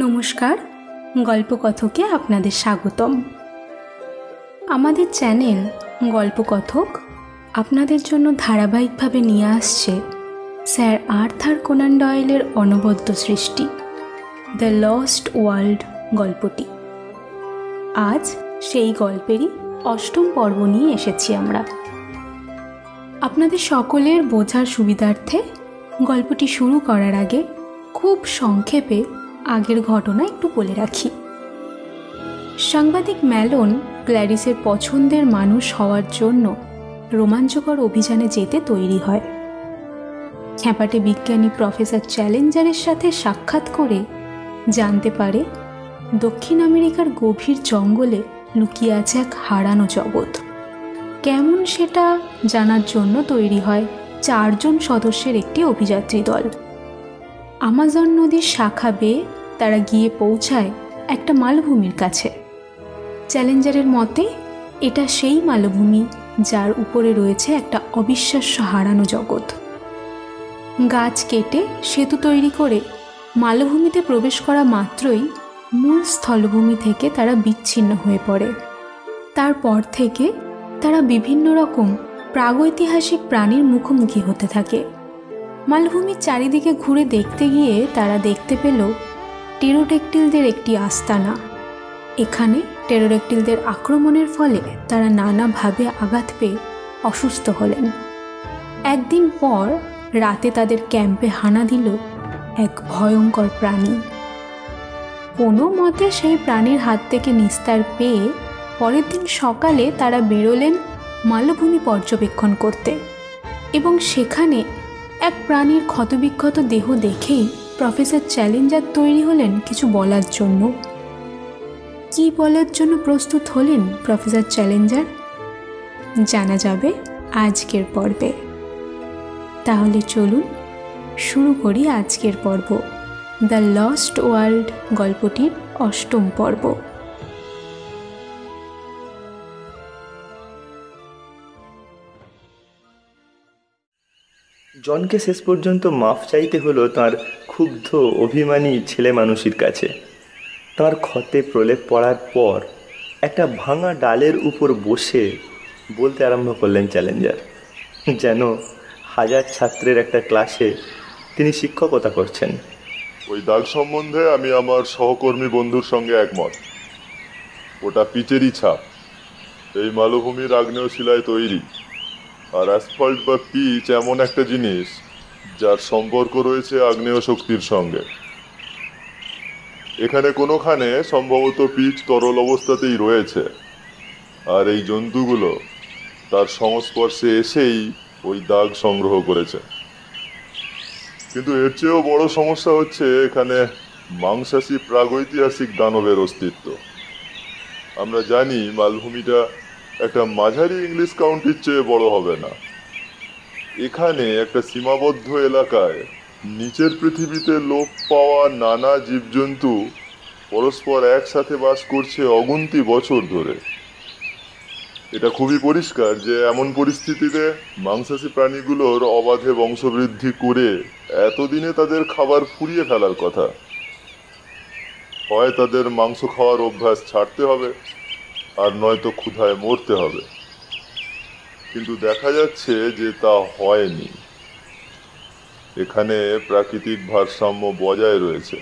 নমস্কার, গল্পকথকে আপনাদের স্বাগতম। আমাদের চ্যানেল গল্পকথক আপনাদের জন্য ধারাবাহিকভাবে নিয়ে আসছে স্যার আর্থার কোনান ডয়েলের অনবদ্য সৃষ্টি দ্য লস্ট ওয়ার্ল্ড গল্পটি। আজ সেই গল্পেরই ৮ম পর্ব নিয়ে এসেছি আমরা। আপনাদের সকলের বোঝার সুবিধার্থে গল্পটি শুরু করার আগে খুব সংক্ষেপে আগের ঘটনা একটু বলে রাখি। সাংবাদিক ম্যালন ক্ল্যারিসের পছন্দের মানুষ হওয়ার জন্য রোমাঞ্চকর অভিযানে যেতে তৈরি হয়। খ্যাপাটে বিজ্ঞানী প্রফেসর চ্যালেঞ্জারের সাথে সাক্ষাৎ করে জানতে পারে দক্ষিণ আমেরিকার গভীর জঙ্গলে লুকিয়ে আছে এক হারানো জগৎ। কেমন সেটা জানার জন্য তৈরি হয় 4 জন সদস্যের একটি অভিযাত্রী দল। আমাজন নদীর শাখা বেয়ে তারা গিয়ে পৌঁছায় একটা মালভূমির কাছে। চ্যালেঞ্জারের মতে এটা সেই মালভূমি যার উপরে রয়েছে একটা অবিশ্বাস্য হারানো জগৎ। গাছ কেটে সেতু তৈরি করে মালভূমিতে প্রবেশ করা মাত্রই মূল স্থলভূমি থেকে তারা বিচ্ছিন্ন হয়ে পড়ে। তারপর থেকে তারা বিভিন্ন রকম প্রাগৈতিহাসিক প্রাণীর মুখোমুখি হতে থাকে। মালভূমির চারিদিকে ঘুরে দেখতে গিয়ে তারা দেখতে পেল টেরোডেক্টিলদের একটি আস্তানা। এখানে টেরোডেক্টিলদের আক্রমণের ফলে তারা নানাভাবে আঘাত পেয়ে অসুস্থ হলেন। একদিন পর রাতে তাদের ক্যাম্পে হানা দিল এক ভয়ঙ্কর প্রাণী। কোনো মতে সেই প্রাণীর হাত থেকে নিস্তার পেয়ে পরের দিন সকালে তারা বেরোলেন মালভূমি পর্যবেক্ষণ করতে, এবং সেখানে এক প্রাণীর ক্ষতবিক্ষত দেহ দেখেই প্রফেসর চ্যালেঞ্জার তৈরি হলেন কিছু বলার জন্য। কি বলার জন্য প্রস্তুত হলেন প্রফেসর চ্যালেঞ্জার জানা যাবে আজকের পর্বে। তাহলে চলুন শুরু করি আজকের পর্ব, দ্য লস্ট ওয়ার্ল্ড গল্পটির ৮ম পর্ব। জনকে শেষ পর্যন্ত মাফ চাইতে হলো তার ক্ষুব্ধ অভিমানী ছেলে মানুষের কাছে। তার ক্ষতে প্রলেপ পড়ার পর একটা ভাঙা ডালের উপর বসে বলতে আরম্ভ করলেন চ্যালেঞ্জার, যেন 1000 ছাত্রের একটা ক্লাসে তিনি শিক্ষকতা করছেন। ওই দাগ সম্বন্ধে আমি আমার সহকর্মী বন্ধুর সঙ্গে একমত। ওটা পিচেরই ছাপ। এই মালভূমির আগ্নেয় শিলায় তৈরি। আর অ্যাসফল্ট বা পিচ এমন একটা জিনিস যার সম্পর্ক রয়েছে আগ্নেয় শক্তির সঙ্গে। এখানে কোনোখানে সম্ভবত পিচ তরল অবস্থাতেই রয়েছে, আর এই জন্তুগুলো তার সংস্পর্শে এসেই ওই দাগ সংগ্রহ করেছে। কিন্তু এর চেয়েও বড় সমস্যা হচ্ছে এখানে মাংসাশী প্রাগৈতিহাসিক দানবের অস্তিত্ব। আমরা জানি মালভূমিটা একটা মাঝারি ইংলিশ কাউন্টির চেয়ে বড় হবে না। এখানে একটা সীমাবদ্ধ এলাকায় নিচের পৃথিবীতে লোপ পাওয়া নানা জীবজন্তু পরস্পর একসাথে বাস করছে অগুন্তি বছর ধরে। এটা খুবই পরিষ্কার যে এমন পরিস্থিতিতে মাংসাশী প্রাণীগুলোর অবাধে বংশবৃদ্ধি করে এতদিনে তাদের খাবার ফুরিয়ে ফেলার কথা। হয় তাদের মাংস খাওয়ার অভ্যাস ছাড়তে হবে, আর নয়তো ক্ষুধায় মরতে হবে। কিন্তু দেখা যাচ্ছে যে তা হয়নি। এখানে প্রাকৃতিক ভারসাম্য বজায় রয়েছে।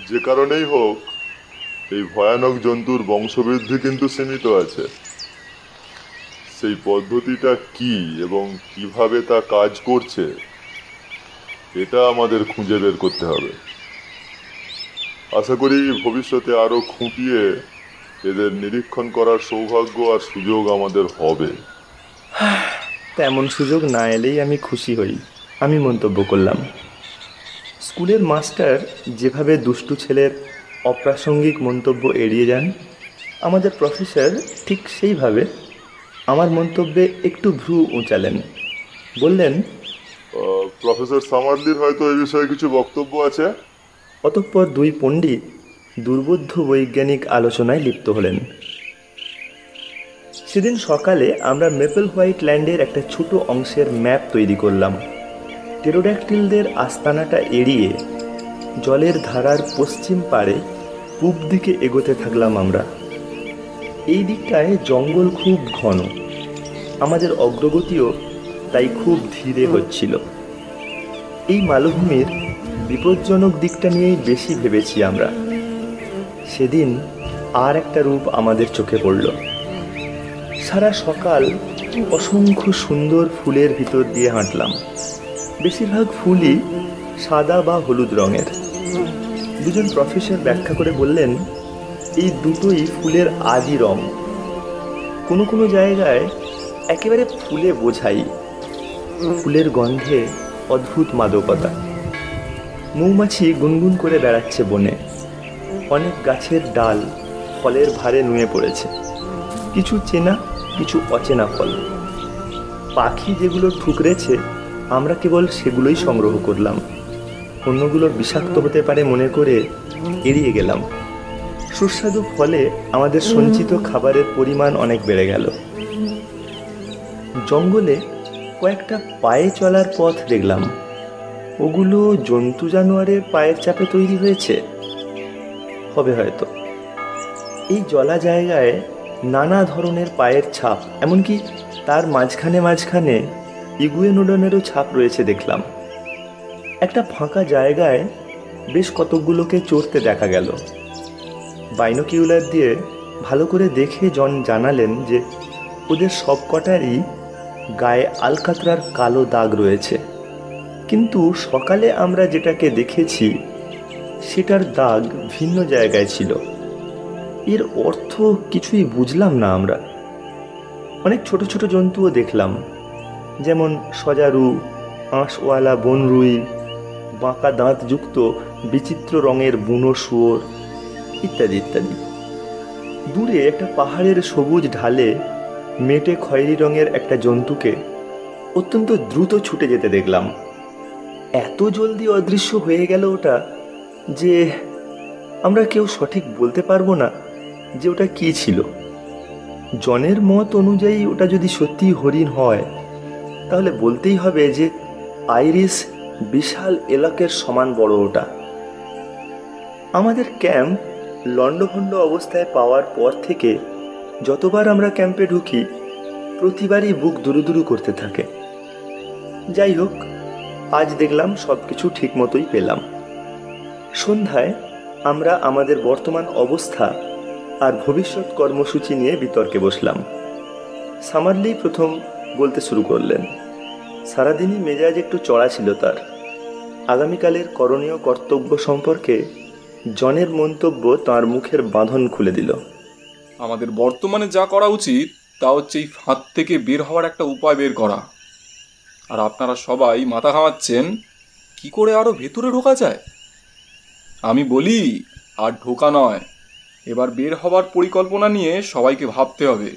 যে কারণেই হোক, এই ভয়ানক জন্তুর বংশবৃদ্ধি কিন্তু সীমিত আছে। সেই পদ্ধতিটা কি এবং কিভাবে তা কাজ করছে, এটা আমাদের খুঁজে বের করতে হবে। আশা করি ভবিষ্যতে আরো খুঁটিয়ে এদের নিরীক্ষণ করার সৌভাগ্য আর সুযোগ আমাদের হবে। তেমন সুযোগ না এলেই আমি খুশি হই, আমি মন্তব্য করলাম। স্কুলের মাস্টার যেভাবে দুষ্টু ছেলের অপ্রাসঙ্গিক মন্তব্য এড়িয়ে যান, আমাদের প্রফেসর ঠিক সেইভাবে আমার মন্তব্যে একটু ভ্রু উঁচালেন। বললেন, প্রফেসর সামারলির হয়তো এই বিষয়ে কিছু বক্তব্য আছে। অতঃপর 2 পণ্ডিত দুর্বোধ্য বৈজ্ঞানিক আলোচনায় লিপ্ত হলেন। সেদিন সকালে আমরা মেপল হোয়াইট ল্যান্ডের একটা ছোট অংশের ম্যাপ তৈরি করলাম। টেরোড্যাক্টিলদের আস্তানাটা এড়িয়ে জলের ধারার পশ্চিম পাড়ে পূব দিকে এগোতে থাকলাম আমরা। এই দিকটায় জঙ্গল খুব ঘন, আমাদের অগ্রগতিও তাই খুব ধীরে হচ্ছিল। এই মালভূমির বিপজ্জনক দিকটা নিয়েই বেশি ভেবেছি আমরা। সেদিন আর একটা রূপ আমাদের চোখে পড়ল। সারা সকাল অসংখ্য সুন্দর ফুলের ভিতর দিয়ে হাঁটলাম। বেশিরভাগ ফুলই সাদা বা হলুদ রঙের। দুজন প্রফেসর ব্যাখ্যা করে বললেন, এই দুটোই ফুলের আদি রং। কোনো কোনো জায়গায় একেবারে ফুলে বোঝাই। ফুলের গন্ধে অদ্ভুত মাদকতা। মৌমাছি গুনগুন করে বেড়াচ্ছে বনে। অনেক গাছের ডাল ফলের ভারে নুয়ে পড়েছে, কিছু চেনা কিছু অচেনা ফল। পাখি যেগুলো ঠুকরেছে আমরা কেবল সেগুলোই সংগ্রহ করলাম, অন্যগুলো বিষাক্ত হতে পারে মনে করে এড়িয়ে গেলাম। সুস্বাদু ফলে আমাদের সঞ্চিত খাবারের পরিমাণ অনেক বেড়ে গেল। জঙ্গলে কয়েকটা পায়ে চলার পথ দেখলাম। ওগুলো জন্তু জানোয়ারের পায়ের চাপে তৈরি হয়েছে হবে হয়তো। এই জলা জায়গায় নানা ধরনের পায়ের ছাপ, এমনকি তার মাঝখানে মাঝখানে ইগুয়েনোডনেরও ছাপ রয়েছে দেখলাম। একটা ফাঁকা জায়গায় বেশ কতকগুলোকে চড়তে দেখা গেল। বাইনোকিউলার দিয়ে ভালো করে দেখে জন জানালেন যে ওদের সব কটারই গায়ে আলকাতরার কালো দাগ রয়েছে, কিন্তু সকালে আমরা যেটাকে দেখেছি সেটার দাগ ভিন্ন জায়গায় ছিল। এর অর্থ কিছুই বুঝলাম না আমরা। অনেক ছোট ছোট জন্তুও দেখলাম, যেমন সজারু, আঁশওয়ালা বনরুই, বাঁকা দাঁতযুক্ত বিচিত্র রঙের বুনো শুয়োর ইত্যাদি ইত্যাদি। দূরে একটা পাহাড়ের সবুজ ঢালে মেটে খয়েরি রঙের একটা জন্তুকে অত্যন্ত দ্রুত ছুটে যেতে দেখলাম। এত জলদি অদৃশ্য হয়ে গেল ওটা যে আমরা কেউ সঠিক বলতে পারবো না যে ওটা কী ছিল। জনের মত অনুযায়ী ওটা যদি সত্যি হরিণ হয় তাহলে বলতেই হবে যে আইরিশ বিশাল এলাকের সমান বড় ওটা। আমাদের ক্যাম্প লণ্ডভণ্ড অবস্থায় পাওয়ার পর থেকে যতবার আমরা ক্যাম্পে ঢুকি প্রতিবারই বুক দুরুদুরু করতে থাকে। যাই হোক, আজ দেখলাম সব কিছু ঠিক মতোই পেলাম। সন্ধ্যায় আমরা আমাদের বর্তমান অবস্থা আর ভবিষ্যৎ কর্মসূচি নিয়ে বিতর্কে বসলাম। সামারলি প্রথম বলতে শুরু করলেন। সারাদিনই মেজাজ একটু চড়া ছিল তার। আগামীকালের করণীয় কর্তব্য সম্পর্কে জনের মন্তব্য তাঁর মুখের বাঁধন খুলে দিল। আমাদের বর্তমানে যা করা উচিত তা হচ্ছে এই ফাঁদ থেকে বের হওয়ার একটা উপায় বের করা। আর আপনারা সবাই মাথা ঘামাচ্ছেন কি করে আরও ভেতরে ঢোকা যায়। আমি বলি আর ঢোকা নয়, এবার বের হওয়ার পরিকল্পনা নিয়ে সবাইকে ভাবতে হবে।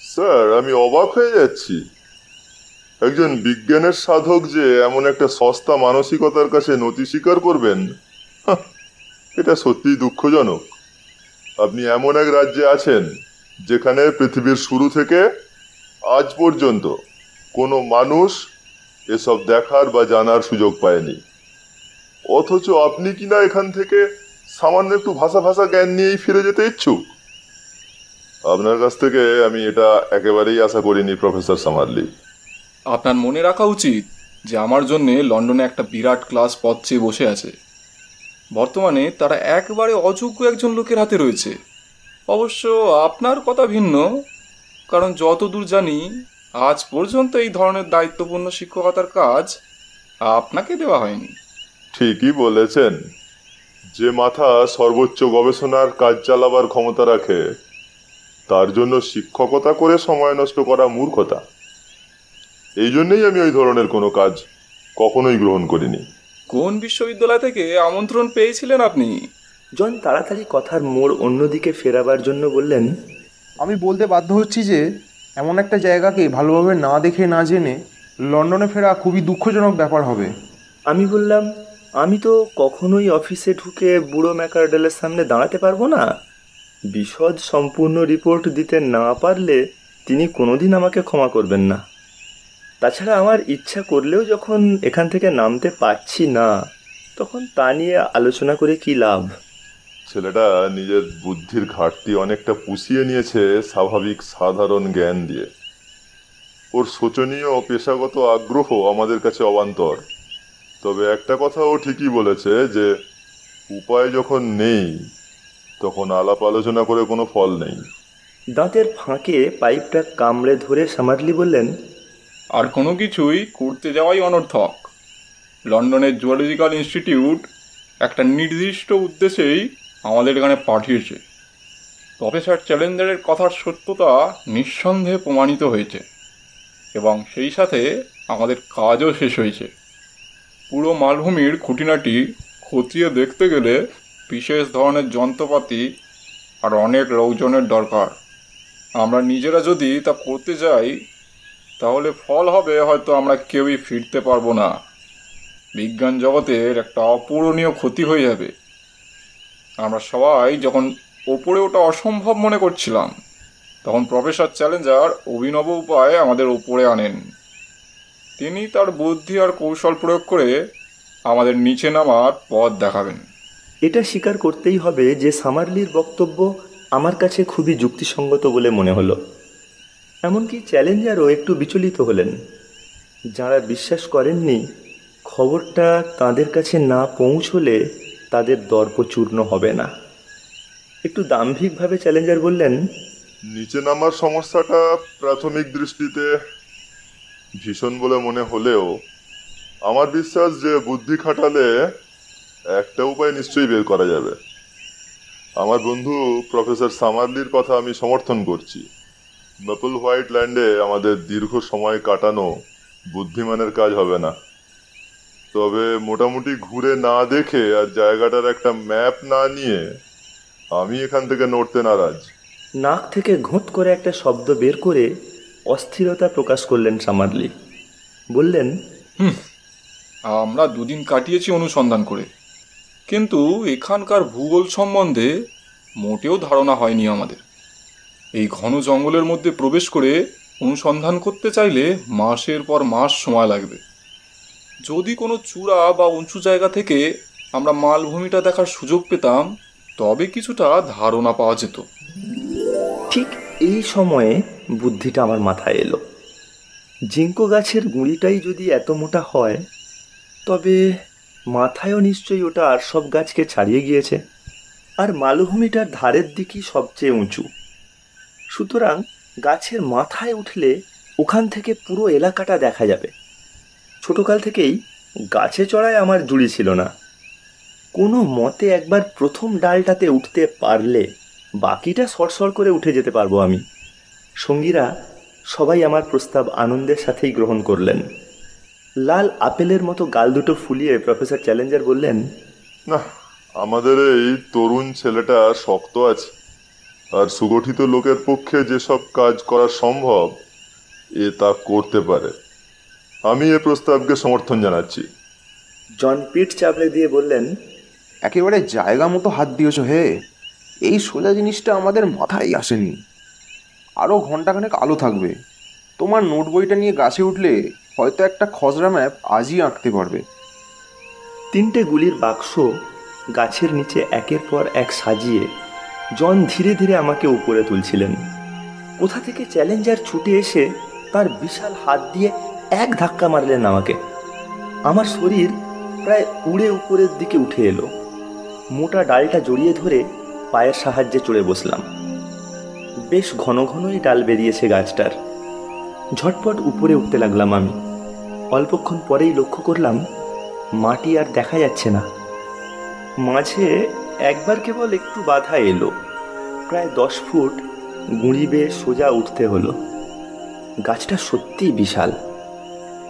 স্যার, আমি অবাক হয়ে যাচ্ছি। একজন বিজ্ঞানের সাধক যে এমন একটা সস্তা মানসিকতার কাছে নতি স্বীকার করবেন, এটা সত্যিই দুঃখজনক। আপনি এমন এক রাজ্যে আছেন যেখানে পৃথিবীর শুরু থেকে আজ পর্যন্ত কোনো মানুষ এসব দেখার বা জানার সুযোগ পায়নি, অথচ আপনি কিনা এখান থেকে সামান্য একটু ভাষা জ্ঞান নিয়েই ফিরে যেতে ইচ্ছুক। আপনার কাছ থেকে আমি এটা একেবারেই আশা করিনি, প্রফেসর সামারলি। আপনার মনে রাখা উচিত যে আমার জন্যে লন্ডনে একটা বিরাট ক্লাস পদ চেয়ে বসে আছে। বর্তমানে তারা একবারে অযোগ্য একজন লোকের হাতে রয়েছে। অবশ্য আপনার কথা ভিন্ন, কারণ যতদূর জানি আজ পর্যন্ত এই ধরনের দায়িত্বপূর্ণ শিক্ষকতার কাজ আপনাকে দেওয়া হয়নি। ঠিকই বলেছেন। যে মাথা সর্বোচ্চ গবেষণার কাজ চালাবার ক্ষমতা রাখে তার জন্য শিক্ষকতা করে সময় নষ্ট করা মূর্খতা। এই জন্যই আমি ওই ধরনের কোনো কাজ কখনোই গ্রহণ করিনি। কোন বিশ্ববিদ্যালয় থেকে আমন্ত্রণ পেয়েছিলেন আপনি? জন তাড়াতাড়ি কথার মোড় অন্যদিকে ফেরাবার জন্য বললেন, আমি বলতে বাধ্য হচ্ছি যে এমন একটা জায়গাকে ভালোভাবে না দেখে না জেনে লন্ডনে ফেরা খুবই দুঃখজনক ব্যাপার হবে। আমি বললাম, আমি তো কখনোই অফিসে ঢুকে বুড়ো ম্যাকারডেলের সামনে দাঁড়াতে পারবো না। বিশদ সম্পূর্ণ রিপোর্ট দিতে না পারলে তিনি কোনোদিন আমাকে ক্ষমা করবেন না। তাছাড়া আমার ইচ্ছা করলেও যখন এখান থেকে নামতে পারছি না, তখন তা নিয়ে আলোচনা করে কি লাভ? ছেলেটা নিজের বুদ্ধির ঘাটতি অনেকটা পুষিয়ে নিয়েছে স্বাভাবিক সাধারণ জ্ঞান দিয়ে। ওর শোচনীয় পেশাগত আগ্রহ আমাদের কাছে অবান্তর। তবে একটা কথা ও ঠিকই বলেছে যে উপায় যখন নেই তখন আলাপ আলোচনা করে কোনো ফল নেই। দাঁতের ফাঁকে পাইপটা কামড়ে ধরে সামারলি বললেন, আর কোনো কিছুই করতে যাওয়াই অনর্থক। লন্ডনের জুওলজিক্যাল ইনস্টিটিউট একটা নির্দিষ্ট উদ্দেশ্যেই আমাদের এখানে পাঠিয়েছে। প্রফেসর চ্যালেঞ্জারের কথার সত্যতা নিঃসন্দেহে প্রমাণিত হয়েছে এবং সেই সাথে আমাদের কাজও শেষ হয়েছে। পুরো মালভূমির খুঁটিনাটি খতিয়ে দেখতে গেলে বিশেষ ধরনের যন্ত্রপাতি আর অনেক লোকজনের দরকার। আমরা নিজেরা যদি তা করতে যাই তাহলে ফল হবে হয়তো আমরা কেউই ফিরতে পারবো না। বিজ্ঞান জগতের একটা অপূরণীয় ক্ষতি হয়ে যাবে। আমরা সবাই যখন ওপরে ওটা অসম্ভব মনে করছিলাম তখন প্রফেসর চ্যালেঞ্জার অভিনব উপায় আমাদের ওপরে আনেন। তিনি তার বুদ্ধি আর কৌশল প্রয়োগ করে আমাদের নিচে নামার পথ দেখাবেন। এটা স্বীকার করতেই হবে যে সামারলির বক্তব্য আমার কাছে খুবই যুক্তিসঙ্গত বলে মনে হলো। এমনকি চ্যালেঞ্জারও একটু বিচলিত হলেন। যারা বিশ্বাস করেননি খবরটা তাদের কাছে না পৌঁছলে তাদের দর্প চূর্ণ হবে না। একটু দাম্ভিকভাবে চ্যালেঞ্জার বললেন, নিচে নামার সমস্যাটা প্রাথমিক দৃষ্টিতে ভীষণ বলে মনে হলেও আমার বিশ্বাস যে বুদ্ধি খাটালে একটা উপায় নিশ্চয়ই বের করা যাবে। আমার বন্ধু প্রফেসর সামারলির কথা আমি সমর্থন করছি। মেপল হোয়াইট ল্যান্ডে আমাদের দীর্ঘ সময় কাটানো বুদ্ধিমানের কাজ হবে না। তবে মোটামুটি ঘুরে না দেখে আর জায়গাটার একটা ম্যাপ না নিয়ে আমি এখান থেকে নড়তে নারাজ। নাক থেকে ঘোঁত করে একটা শব্দ বের করে অস্থিরতা প্রকাশ করলেন সামারলি। বললেন, আমরা দুদিন কাটিয়েছি অনুসন্ধান করে, কিন্তু এখানকার ভূগোল সম্বন্ধে মোটেও ধারণা হয়নি আমাদের। এই ঘন জঙ্গলের মধ্যে প্রবেশ করে অনুসন্ধান করতে চাইলে মাসের পর মাস সময় লাগবে। যদি কোনো চূড়া বা উঁচু জায়গা থেকে আমরা মালভূমিটা দেখার সুযোগ পেতাম তবে কিছুটা ধারণা পাওয়া যেত। ঠিক এই সময়ে বুদ্ধিটা আমার মাথায় এলো। জিঙ্কো গাছের গুঁড়িটাই যদি এত মোটা হয় তবে মাথায়ও নিশ্চয়ই ওটা আর সব গাছকে ছাড়িয়ে গিয়েছে। আর মালভূমিটার ধারের দিকই সবচেয়ে উঁচু। সুতরাং গাছের মাথায় উঠলে ওখান থেকে পুরো এলাকাটা দেখা যাবে। ছোটকাল থেকেই গাছে চড়ায় আমার জুড়ি ছিল না। কোনো মতে একবার প্রথম ডালটাতে উঠতে পারলে বাকিটা সরসর করে উঠে যেতে পারবো আমি। সঙ্গীরা সবাই আমার প্রস্তাব আনন্দের সাথেই গ্রহণ করলেন। লাল আপেলের মতো গাল দুটো ফুলিয়ে প্রফেসর চ্যালেঞ্জার বললেন, না, আমাদের এই তরুণ ছেলেটা শক্ত আছে, আর সুগঠিত লোকের পক্ষে যেসব কাজ করা সম্ভব এ তা করতে পারে। আমি এ প্রস্তাবকে সমর্থন জানাচ্ছি। জন পিঠ চাপড়ে দিয়ে বললেন, একেবারে জায়গা মতো হাত দিয়েছ হে। এই সোজা জিনিসটা আমাদের মাথায় আসেনি। আরও ঘন্টাখানেক আলো থাকবে। তোমার নোট বইটা নিয়ে গাছে উঠলে হয়তো একটা খসড়া ম্যাপ আজই আঁকতে পারবে। 3টে গুলির বাক্স গাছের নিচে একের পর এক সাজিয়ে জন ধীরে ধীরে আমাকে উপরে তুলছিলেন। কোথা থেকে চ্যালেঞ্জার ছুটে এসে তার বিশাল হাত দিয়ে এক ধাক্কা মারলেন আমাকে। আমার শরীর প্রায় উড়ে উপরের দিকে উঠে এলো। মোটা ডালটা জড়িয়ে ধরে পায়ের সাহায্যে চড়ে বসলাম। বেশ ঘন ঘনই ডাল বেরিয়েছে গাছটার। ঝটপট উপরে উঠতে লাগলাম আমি। অল্পক্ষণ পরেই লক্ষ্য করলাম মাটি আর দেখা যাচ্ছে না। মাঝে একবার কেবল একটু বাধা এলো। প্রায় 10 ফুট গুঁড়ি বেয়ে সোজা উঠতে হলো। গাছটা সত্যিই বিশাল।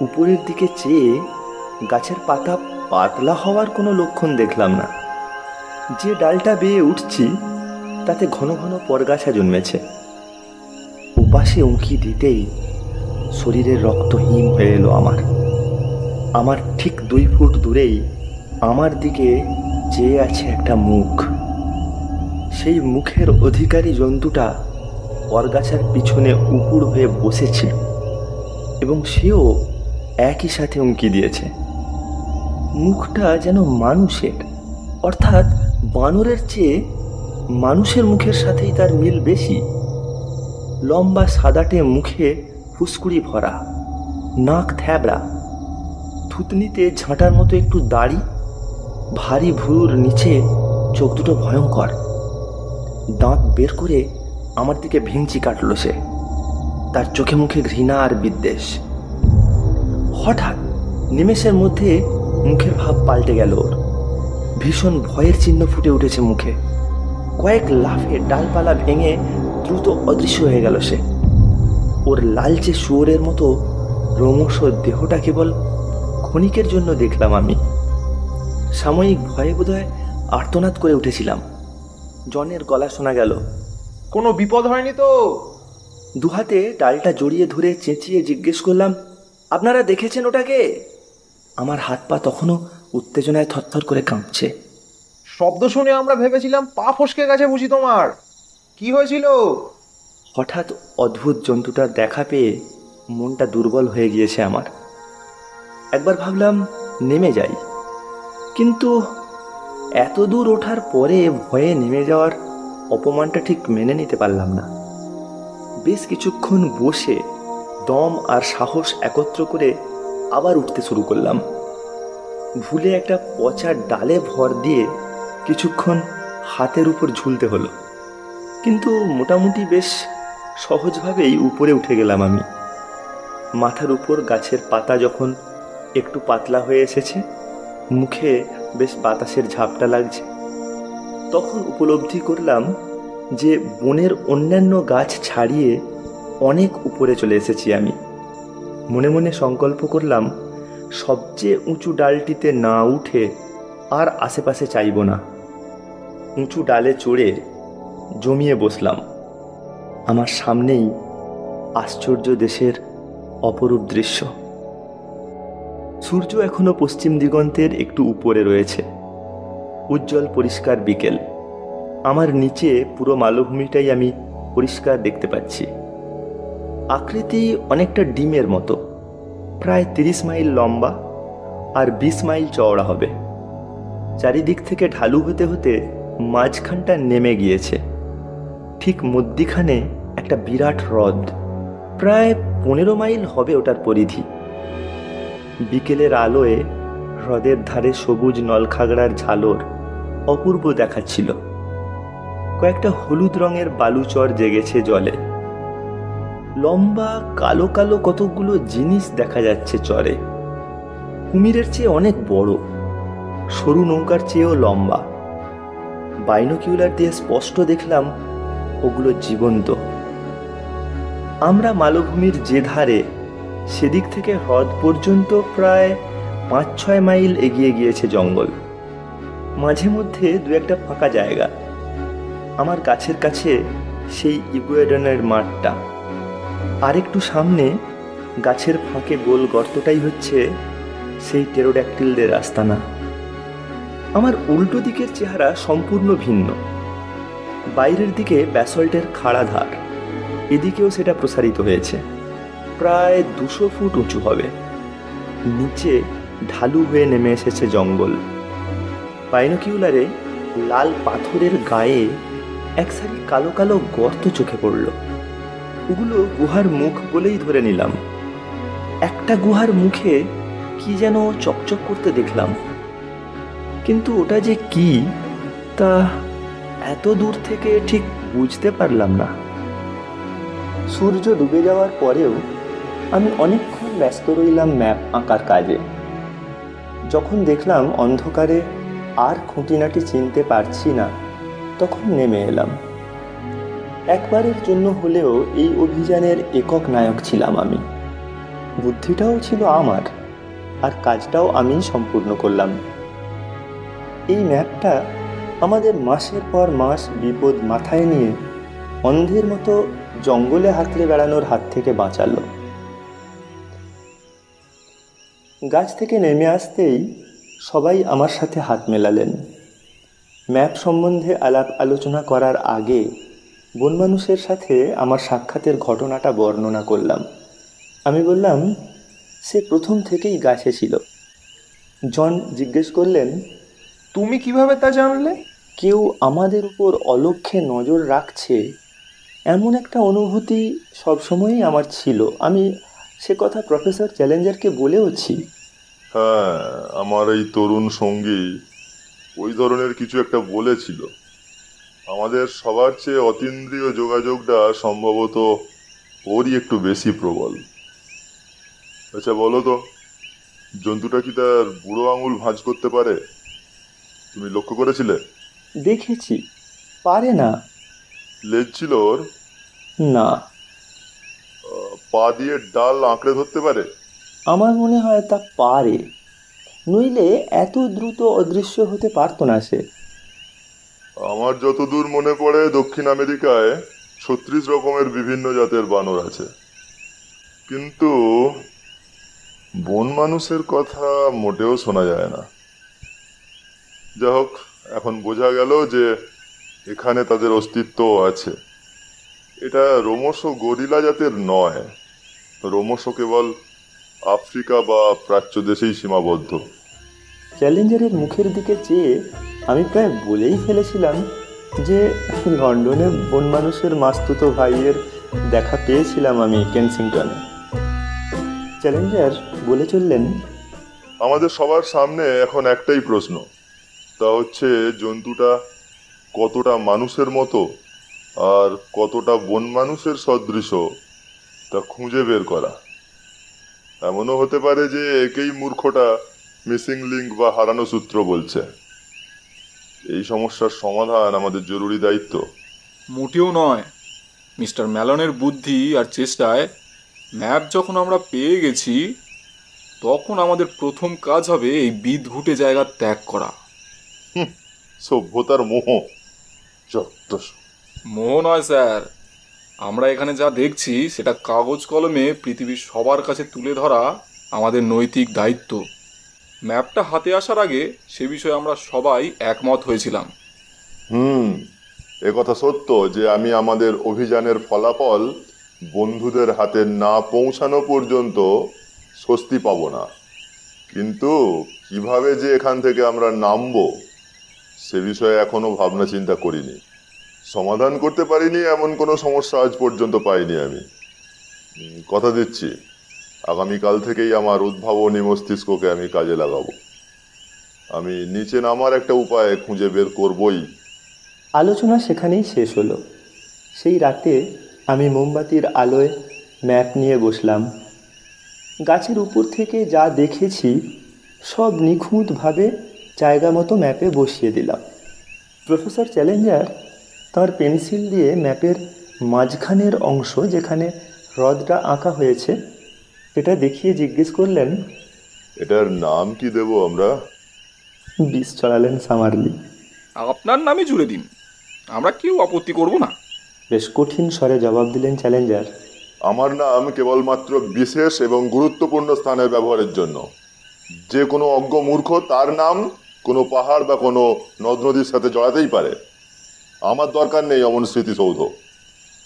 উপরের দিকে চেয়ে গাছের পাতা পাতলা হওয়ার কোনো লক্ষণ দেখলাম না। যে ডালটা বেয়ে উঠছি তাতে ঘন ঘন পরগাছা জন্মেছে। ওপাশে উঁকি দিতেই শরীরের রক্ত হিম হয়ে এলো আমার ঠিক 2 ফুট দূরেই আমার দিকে চেয়ে আছে একটা মুখ। সেই মুখের অধিকারী জন্তুটা পরগাছার পিছনে উপুড় হয়ে বসেছিল এবং সেও একই সাথে উঁকি দিয়েছে। মুখটা যেন মানুষের, অর্থাৎ বানরের চেয়ে মানুষের মুখের সাথেই তার মিল বেশি। লম্বা সাদাটে মুখে ফুসকুড়ি ভরা, নাক থ্যাবড়া, থুতনিতে ঝাঁটার মতো একটু দাড়ি, ভারী ভুরুর নিচে চোখ দুটো ভয়ঙ্কর। দাঁত বের করে আমার দিকে ভেঙচি কাটল সে, তার চোখে মুখে ঘৃণা আর বিদ্বেষ। হঠাৎ নিমেষের মধ্যে মুখের ভাব পাল্টে গেল ওর, ভীষণ ভয়ের চিহ্ন ফুটে উঠেছে মুখে। কয়েক লাফে ডালপালা ভেঙে দ্রুত অদৃশ্য হয়ে গেল সে। ওর লালচে শুয়োরের মতো রোমশ দেহটা কেবল ক্ষণিকের জন্য দেখলাম আমি। সাময়িক ভয়ে বোধহয় আর্তনাদ করে উঠেছিলাম। জনের গলা শোনা গেল, কোনো বিপদ হয়নি তো? দুহাতে ডালটা জড়িয়ে ধরে চেঁচিয়ে জিজ্ঞেস করলাম, আপনারা দেখেছেন ওটাকে? আমার হাত পা তখনও উত্তেজনায় থরথর করে কাঁপছে। শব্দ শুনে আমরা ভেবেছিলাম পা ফসকে গেছে বুঝি তোমার। কি হয়েছিল? হঠাৎ অদ্ভুত জন্তুটার দেখা পেয়ে মনটা দুর্বল হয়ে গিয়েছে আমার। একবার ভাবলাম নেমে যাই, কিন্তু এত দূর ওঠার পরে ভয়ে নেমে যাওয়ার অপমানটা ঠিক মেনে নিতে পারলাম না। বেশ কিছুক্ষণ বসে দম আর সাহস একত্র করে আবার উঠতে শুরু করলাম। ভুলে একটা পচা ডালে ভর দিয়ে কিছুক্ষণ হাতের উপর ঝুলতে হলো, কিন্তু মোটামুটি বেশ সহজভাবেই উপরে উঠে গেলাম আমি। মাথার উপর গাছের পাতা যখন একটু পাতলা হয়ে এসেছে, মুখে বেশ বাতাসের ঝাপটা লাগছে, তখন উপলব্ধি করলাম যে বনের অন্যান্য গাছ ছাড়িয়ে অনেক উপরে চলে এসেছি আমি। মনে মনে সংকল্প করলাম সবচেয়ে উঁচু ডালটিতে না উঠে আর আশেপাশে চাইব না। উঁচু ডালে চড়ে জমিয়ে বসলাম। আমার সামনেই আশ্চর্য দেশের অপরূপ দৃশ্য। সূর্য এখনো পশ্চিম দিগন্তের একটু উপরে রয়েছে। উজ্জ্বল পরিষ্কার বিকেল। আমার নিচে পুরো মালভূমিটাই আমি পরিষ্কার দেখতে পাচ্ছি। আকৃতি অনেকটা ডিমের মতো, প্রায় 30 মাইল লম্বা আর 20 মাইল চওড়া হবে। চারিদিক থেকে ঢালু হতে হতে মাঝখানটা নেমে গিয়েছে। ঠিক মধ্যিখানে একটা বিরাট হ্রদ, প্রায় 15 মাইল হবে ওটার পরিধি। বিকেলের আলোয় হ্রদের ধারে সবুজ নলখাগড়ার ঝালর অপূর্ব দেখাচ্ছিল। কয়েকটা হলুদ রঙের বালুচর জেগেছে জলে। লম্বা কালো কালো কতকগুলো জিনিস দেখা যাচ্ছে চরে। কুমিরের চেয়ে অনেক বড়, সরু নৌকার চেয়েও লম্বা। বাইনোকিউলার দিয়ে স্পষ্ট দেখলাম ওগুলো জীবন্ত। আমরা মালভূমির যে ধারে, সেদিক থেকে হ্রদ পর্যন্ত প্রায় 5-6 মাইল এগিয়ে গিয়েছে জঙ্গল। মাঝে মধ্যে দু একটা ফাঁকা জায়গা। আমার গাছের কাছে সেই ইগুয়েডনের মাঠটা, আর একটু সামনে গাছের ফাঁকে গোল গর্তটাই হচ্ছে সেই টেরোড্যাকটিলদের আস্তানা। আমার উল্টো দিকের চেহারা সম্পূর্ণ ভিন্ন। বাইরের দিকে ব্যাসল্টের খাড়া ধার, এদিকেও সেটা প্রসারিত হয়েছে, প্রায় 200 ফুট উঁচু হবে। নিচে ঢালু হয়ে নেমে এসেছে জঙ্গল। বাইনোকিউলারে লাল পাথরের গায়ে এক সারি কালো কালো গর্ত চোখে পড়ল। ওগুলো গুহার মুখ বলেই ধরে নিলাম। একটা গুহার মুখে কি যেন চকচক করতে দেখলাম, কিন্তু ওটা যে কি তা এত দূর থেকে ঠিক বুঝতে পারলাম না। সূর্য ডুবে যাওয়ার পরেও আমি অনেকক্ষণ ব্যস্ত রইলাম ম্যাপ আঁকার কাজে। যখন দেখলাম অন্ধকারে আর খুঁটিনাটি চিনতে পারছি না, তখন নেমে এলাম। একবারের জন্য হলেও এই অভিযানের একক নায়ক ছিলাম আমি। বুদ্ধিটাও ছিল আমার, আর কাজটাও আমিই সম্পূর্ণ করলাম। এই ম্যাপটা আমাদের মাসের পর মাস বিপদ মাথায় নিয়ে অন্ধের মতো জঙ্গলে হাতড়ে বেড়ানোর হাত থেকে বাঁচালো। গাছ থেকে নেমে আসতেই সবাই আমার সাথে হাত মেলালেন। ম্যাপ সম্বন্ধে আলাপ আলোচনা করার আগে বন মানুষের সাথে আমার সাক্ষাতের ঘটনাটা বর্ণনা করলাম। আমি বললাম, সে প্রথম থেকেই গাছে ছিল। জন জিজ্ঞেস করলেন, তুমি কিভাবে তা জানলে? কেউ আমাদের উপর অলক্ষ্যে নজর রাখছে এমন একটা অনুভূতি সবসময়ই আমার ছিল। আমি সে কথা প্রফেসর চ্যালেঞ্জারকে বলেওছি। হ্যাঁ, আমার এই তরুণ সঙ্গী ওই ধরনের কিছু একটা বলেছিল। আমাদের সবার চেয়ে অতীন্দ্রিয় যোগাযোগটা সম্ভবত ওরই একটু বেশি প্রবল। আচ্ছা বলো তো, জন্তুটা কি তার বুড়ো আঙুল ভাঁজ করতে পারে? তুমি লক্ষ্য করেছিলে? দেখেছি, পারে না। লেজ ছিল ওর? না, পা দিয়ে ডাল আঁকড়ে ধরতে পারে? আমার মনে হয় তা পারে, নইলে এত দ্রুত অদৃশ্য হতে পারতো না সে। আমার যতদূর মনে পড়ে দক্ষিণ আমেরিকায় 36 রকমের বিভিন্ন জাতের বানর আছে, কিন্তু বন মানুষের কথা মোটেও শোনা যায় না। যা হোক, এখন বোঝা গেল যে এখানে তাদের অস্তিত্ব আছে। এটা রোমশ গরিলা জাতের নয়, রোমশ কেবল আফ্রিকা বা প্রাচ্য দেশেই সীমাবদ্ধ। চ্যালেঞ্জারের মুখের দিকে চেয়ে আমি প্রায় বলেই ফেলেছিলাম যে লন্ডনে বন মানুষের মাস্তুতো ভাইয়ের দেখা পেয়েছিলাম আমি কেনসিংটনে। চ্যালেঞ্জার বলে চললেন, আমাদের সবার সামনে এখন একটাই প্রশ্ন, তা হচ্ছে জন্তুটা কতটা মানুষের মতো আর কতটা বন মানুষের সদৃশ তা খুঁজে বের করা। এমনও হতে পারে যে একেই মূর্খটা মিসিং লিঙ্ক বা হারানো সূত্র বলছে। এই সমস্যার সমাধান আমাদের জরুরি দায়িত্ব। মোটেও নয়। মিস্টার ম্যালনের বুদ্ধি আর চেষ্টায় ম্যাপ যখন আমরা পেয়ে গেছি, তখন আমাদের প্রথম কাজ হবে এই বিদঘুটে জায়গা ত্যাগ করা। সভ্যতার মোহ, যত মোহ নয় স্যার, আমরা এখানে যা দেখছি সেটা কাগজ কলমে পৃথিবীর সবার কাছে তুলে ধরা আমাদের নৈতিক দায়িত্ব। ম্যাপটা হাতে আসার আগে সে বিষয়ে আমরা সবাই একমত হয়েছিলাম। একথা সত্য যে আমি আমাদের অভিযানের ফলাফল বন্ধুদের হাতে না পৌঁছানো পর্যন্ত স্বস্তি পাব না, কিন্তু কিভাবে যে এখান থেকে আমরা নামবো সে বিষয়ে এখনো ভাবনা চিন্তা করিনি। সমাধান করতে পারিনি এমন কোনো সমস্যা আজ পর্যন্ত পাইনি আমি। কথা দিচ্ছি, আগামীকাল থেকেই আমার উদ্ভাবনী মস্তিষ্ককে আমি কাজে লাগাবো। আমি নিচে নামার একটা উপায় খুঁজে বের করবই। আলোচনা সেখানেই শেষ হলো। সেই রাতে আমি মোমবাতির আলোয় ম্যাপ নিয়ে বসলাম। গাছের উপর থেকে যা দেখেছি সব নিখুঁতভাবে জায়গা মতো ম্যাপে বসিয়ে দিলাম। প্রফেসর চ্যালেঞ্জার তার পেন্সিল দিয়ে ম্যাপের মাঝখানের অংশ যেখানে হ্রদটা আঁকা হয়েছে এটা দেখিয়ে জিজ্ঞেস করলেন, এটার নাম কি দেব আমরা? বিষ চড়ালেন সামারলি। আপনার নামে জুড়ে দিন, আমরা কেউ আপত্তি করব না। বেশ কঠিন স্বরে জবাব দিলেন চ্যালেঞ্জার। আমার নাম কেবলমাত্র বিশেষ এবং গুরুত্বপূর্ণ স্থানের ব্যবহারের জন্য। যে কোনো অজ্ঞ মূর্খ তার নাম কোনো পাহাড় বা কোনো নদ নদীর সাথে জড়াতেই পারে। আমার দরকার নেই অমন স্মৃতিসৌধ।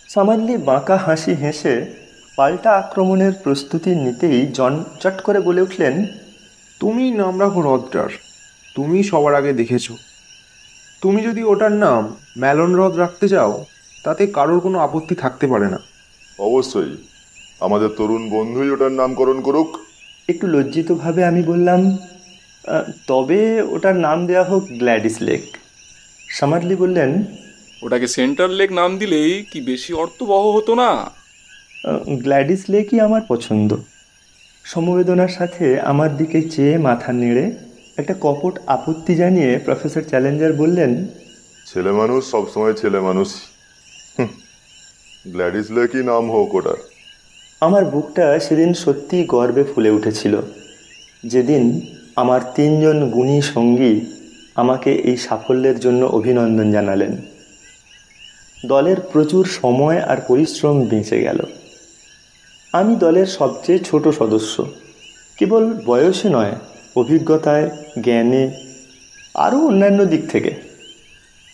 সামারলি বাঁকা হাসি হেসে পাল্টা আক্রমণের প্রস্তুতি নিতেই জন চট করে বলে উঠলেন, তুমি নাম রাখো হ্রদটার, তুমি সবার আগে দেখেছ। তুমি যদি ওটার নাম ম্যালন হ্রদ রাখতে চাও তাতে কারোর কোনো আপত্তি থাকতে পারে না। অবশ্যই, আমাদের তরুণ বন্ধুই ওটার নামকরণ করুক। একটু লজ্জিতভাবে আমি বললাম, তবে ওটার নাম দেওয়া হোক গ্ল্যাডিস লেক। সামারলি বললেন, ওটাকে সেন্টার লেক নাম দিলেই কি বেশি অর্থবহ হতো না? গ্ল্যাডিস লেকই আমার পছন্দ। সমবেদনার সাথে আমার দিকে চেয়ে মাথা নেড়ে একটা কপট আপত্তি জানিয়ে প্রফেসর চ্যালেঞ্জার বললেন, ছেলে মানুষ সবসময় ছেলে মানুষ। গ্ল্যাডিস লেকই নাম হোক ওটার। আমার বুকটা সেদিন সত্যিই গর্বে ফুলে উঠেছিল, যেদিন আমার 3 জন গুণী সঙ্গী আমাকে এই সাফল্যের জন্য অভিনন্দন জানালেন। দলের প্রচুর সময় আর পরিশ্রম বেঁচে গেল। আমি দলের সবচেয়ে ছোট সদস্য, কেবল বয়সে নয়, অভিজ্ঞতায়, জ্ঞানে, আরও অন্যান্য দিক থেকে।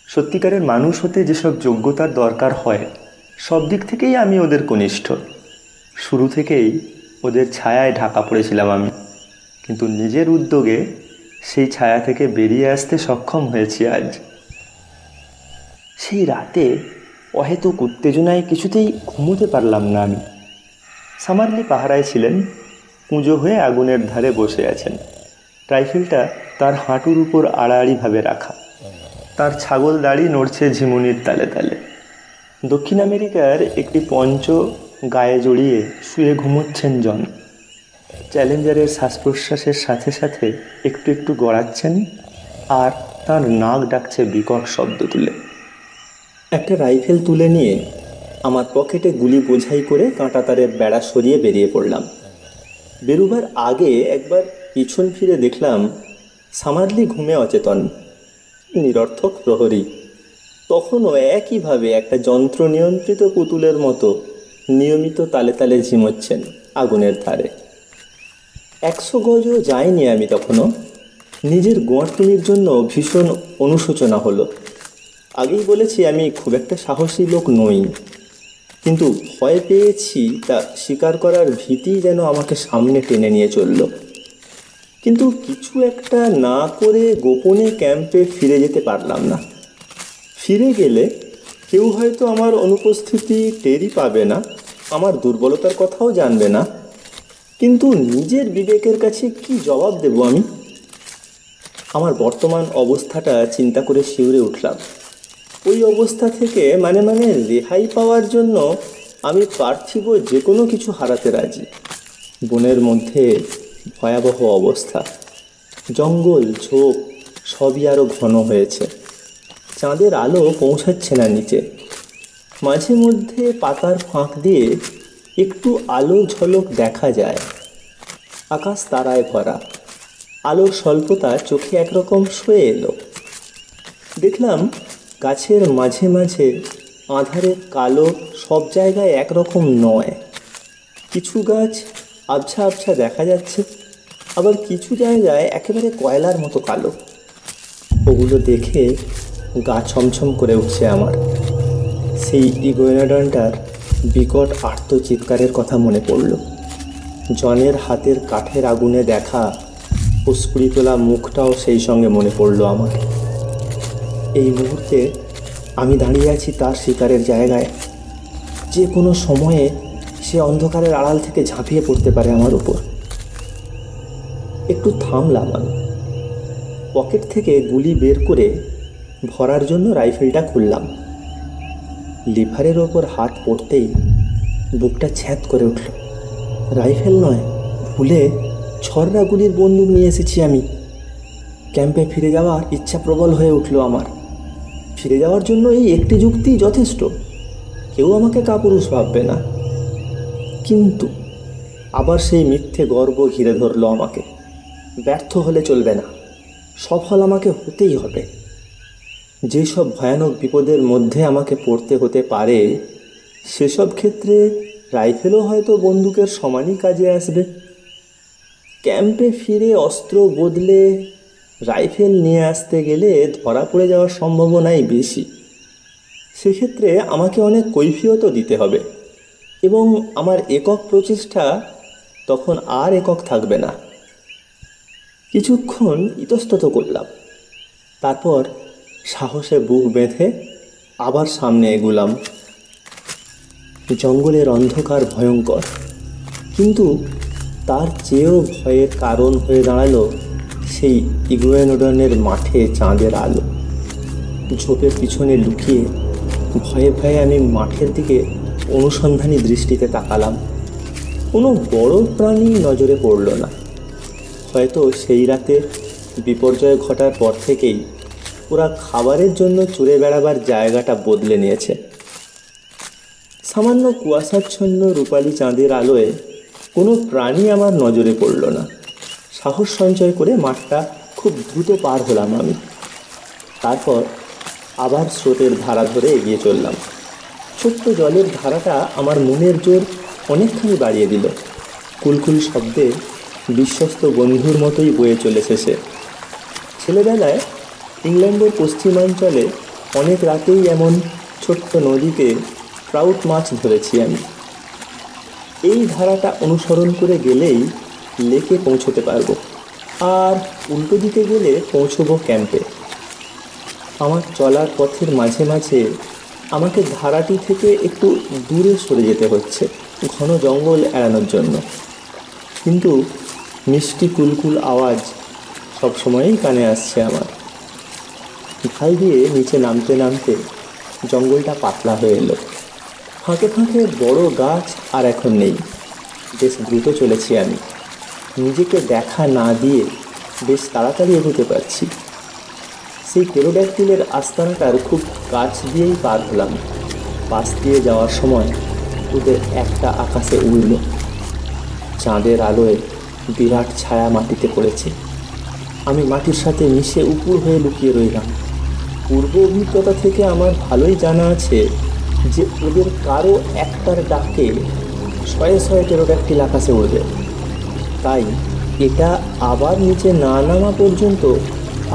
সত্যিকারের মানুষ হতে যেসব যোগ্যতার দরকার হয় সব দিক থেকেই আমি ওদের কনিষ্ঠ। শুরু থেকেই ওদের ছায়ায় ঢাকা পড়েছিলাম আমি, কিন্তু নিজের উদ্যোগে সেই ছায়া থেকে বেরিয়ে আসতে সক্ষম হয়েছি আজ। সেই রাতে অহেতুক উত্তেজনায় কিছুতেই ঘুমোতে পারলাম না আমি। সামারলি পাহারায় ছিলেন, কুঁজো হয়ে আগুনের ধারে বসে আছেন। রাইফেলটা তার হাঁটুর উপর আড়াআড়িভাবে রাখা। তার ছাগল দাড়ি নড়ছে ঝিমুনির তালে তালে। দক্ষিণ আমেরিকার একটি পঞ্চ গায়ে জড়িয়ে শুয়ে ঘুমোচ্ছেন জন। চ্যালেঞ্জারের শ্বাস প্রশ্বাসের সাথে সাথে একটু একটু গড়াচ্ছেন, আর তার নাক ডাকছে বিকট শব্দ তুলে। একটা রাইফেল তুলে নিয়ে আমার পকেটে গুলি বোঝাই করে কাঁটাতারের বেড়া সরিয়ে বেরিয়ে পড়লাম। বেরোবার আগে একবার পিছন ফিরে দেখলাম সামারলি ঘুমে অচেতন, নিরর্থক প্রহরী। তখনও একইভাবে একটা যন্ত্র নিয়ন্ত্রিত পুতুলের মতো নিয়মিত তালে তালে ঝিমোচ্ছেন আগুনের ধারে। 100 গজও যাইনি আমি তখনও। নিজের গোয়ার্তুনির জন্য ভীষণ অনুশোচনা হলো। আগেই বলেছি আমি খুব একটা সাহসী লোক নই, কিন্তু ভয় পেয়েছি তা স্বীকার করার ভীতি যেন আমাকে সামনে টেনে নিয়ে চলল। কিন্তু কিছু একটা না করে গোপনে ক্যাম্পে ফিরে যেতে পারলাম না। ফিরে গেলে কেউ হয়তো আমার অনুপস্থিতি টেরই পাবে না, আমার দুর্বলতার কথাও জানবে না, কিন্তু নিজের বিবেকের কাছে কি জবাব দেব আমি? আমার বর্তমান অবস্থাটা চিন্তা করে শিউরে উঠলাম। ওই অবস্থা থেকে মানে রেহাই পাওয়ার জন্য আমি পার্থিব যে কোনো কিছু হারাতে রাজি। বনের মধ্যে ভয়াবহ অবস্থা, জঙ্গল ঝোপ সবই আরও ঘন হয়েছে। চাঁদের আলো পৌঁছাচ্ছে না নিচে। মাঝে মধ্যে পাতার ফাঁক দিয়ে একটু আলোর ঝলক দেখা যায়। আকাশ তারায় ভরা, আলোর স্বল্পতা চোখে একরকম শুয়ে এলো। দেখলাম গাছের মাঝে মাঝে আঁধারের কালো সব জায়গায় একরকম নয়। কিছু গাছ আবছা আবছা দেখা যাচ্ছে, আবার কিছু জায়গায় একেবারে কয়লার মতো কালো। ওগুলো দেখে গা ছমছম করে উঠছে আমার। সেই ইগুয়ানোডনটার বিকট আর্তচিৎকারের কথা মনে পড়ল। জনের হাতের কাঠের আগুনে দেখা ফুসকুড়ি তোলা মুখটাও সেই সঙ্গে মনে পড়ল আমার। এই মুহূর্তে আমি দাঁড়িয়ে আছি তার শিকারের জায়গায়। যে কোনো সময়ে সে অন্ধকারের আড়াল থেকে ঝাঁপিয়ে পড়তে পারে আমার উপর। একটু থামলাম আমি। পকেট থেকে গুলি বের করে ভরার জন্য রাইফেলটা খুললাম। লিভারের ওপর হাত পড়তেই বুকটা ছ্যাঁত করে উঠল। রাইফেল নয়, ভুলে ছররা গুলির বন্দুক নিয়ে এসেছি আমি। ক্যাম্পে ফিরে যাওয়ার ইচ্ছা প্রবল হয়ে উঠল আমার। ফিরে যাওয়ার জন্য এই একটি যুক্তি যথেষ্ট, কেউ আমাকে কাপুরুষ ভাববে না। কিন্তু আবার সেই মিথ্যে গর্ব ঘিরে ধরল আমাকে। ব্যর্থ হলে চলবে না, সফল আমাকে হতেই হবে। যেসব ভয়ানক বিপদের মধ্যে আমাকে পড়তে হতে পারে, সেসব ক্ষেত্রে রাইফেলও হয়তো বন্দুকের সমানই কাজে আসবে। ক্যাম্পে ফিরে অস্ত্র বদলে রাইফেল নিয়ে আসতে গেলে ধরা পড়ে যাওয়ার সম্ভাবনাই বেশি। সেক্ষেত্রে আমাকে অনেক কৈফিয়তও দিতে হবে, এবং আমার একক প্রচেষ্টা তখন আর একক থাকবে না। কিছুক্ষণ ইতস্তত করলাম, তারপর সাহসে বুক বেঁধে আবার সামনে এগুলাম। জঙ্গলের অন্ধকার ভয়ঙ্কর, কিন্তু তার চেয়েও ভয়ের কারণ হয়ে দাঁড়ালো সেই ইগুয়ানোডনের মাঠে চাঁদের আলো। ঝোপের পিছনে লুকিয়ে ভয়ে ভয়ে আমি মাঠের দিকে অনুসন্ধানী দৃষ্টিতে তাকালাম। কোনো বড় প্রাণী নজরে পড়ল না। হয়তো সেই রাতে বিপর্যয় ঘটার পর থেকেই ওরা খাবারের জন্য চড়ে বেড়াবার জায়গাটা বদলে নিয়েছে। সামান্য কুয়াশাচ্ছন্ন রূপালী চাঁদের আলোয় কোনো প্রাণী আমার নজরে পড়ল না। সাহস সঞ্চয় করে মাঠটা খুব দ্রুত পার হলাম আমি। তারপর আবার স্রোতের ধারা ধরে এগিয়ে চললাম। ছোট্ট জলের ধারাটা আমার মনের জোর অনেকখানি বাড়িয়ে দিল। কুলকুল শব্দে বিশ্বস্ত বন্ধুর মতোই বয়ে চলেছে সে। ছেলেবেলায় ইংল্যান্ডের পশ্চিমাঞ্চলে অনেক রাতেই এমন ছোট্ট নদীতে ট্রাউট মাছ ধরেছি আমি। এই ধারাটা অনুসরণ করে গেলেই লেকে পৌঁছতে পারবো। আর উল্টো দিকে গেলে পৌঁছবো ক্যাম্পে। আমার চলার পথের মাঝে মাঝে আমাকে ধারাটি থেকে একটু দূরে সরে যেতে হচ্ছে ঘন জঙ্গল এড়ানোর জন্য, কিন্তু মিষ্টি কুলকুল আওয়াজ সবসময়ই কানে আসছে আমার। ঢাল দিয়ে নিচে নামতে নামতে জঙ্গলটা পাতলা হয়ে এলো। ফাঁকে ফাঁকে বড় গাছ আর এখন নেই। বেশ দ্রুত চলেছি আমি, নিজেকে দেখা না দিয়ে বেশ তাড়াতাড়ি এগোতে পারছি। সেই পেরোড্যাকটিলের আস্তানাটার খুব কাছ দিয়েই পার হলাম। পাশ দিয়ে যাওয়ার সময় ওদের একটা আকাশে উড়ল। চাঁদের আলোয় বিরাট ছায়া মাটিতে পড়েছে। আমি মাটির সাথে মিশে উপুর হয়ে লুকিয়ে রইলাম। পূর্ব অভিজ্ঞতা থেকে আমার ভালোই জানা আছে যে ওদের কারো একটার ডাকে শয়ে শয়ে পেরোড্যাকটিল আকাশে উড়বে। তাই এটা আবার নিচে না নামা পর্যন্ত